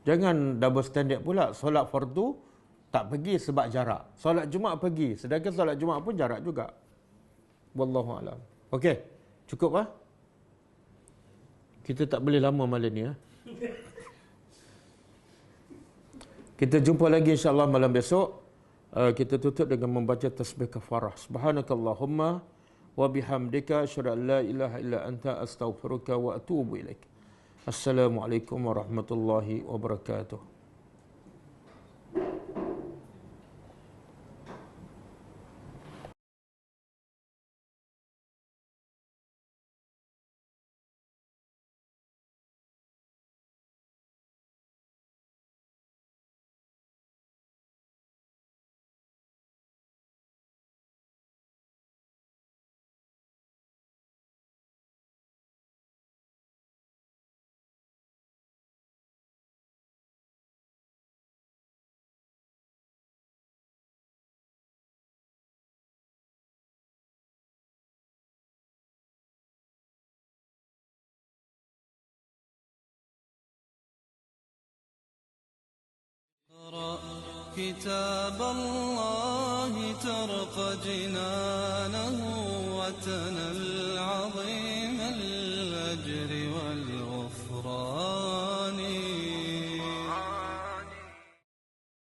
Speaker 2: Jangan double standard pula. Solat fardu tak pergi sebab jarak. Solat Jumaat pergi. Sedangkan solat Jumaat pun jarak juga. Wallahu a'lam. Okey. Cukup ah? Kita tak boleh lama malam ni ah. Kita jumpa lagi insya-Allah malam besok. Kita tutup dengan membaca tasbih kafarah. Subhanakallahumma wa bihamdika asyhadu an la ilaha illa anta astaghfiruka wa atubu ilaik. Assalamualaikum warahmatullahi wabarakatuh.
Speaker 1: اقرأ كتاب الله ترق جنانه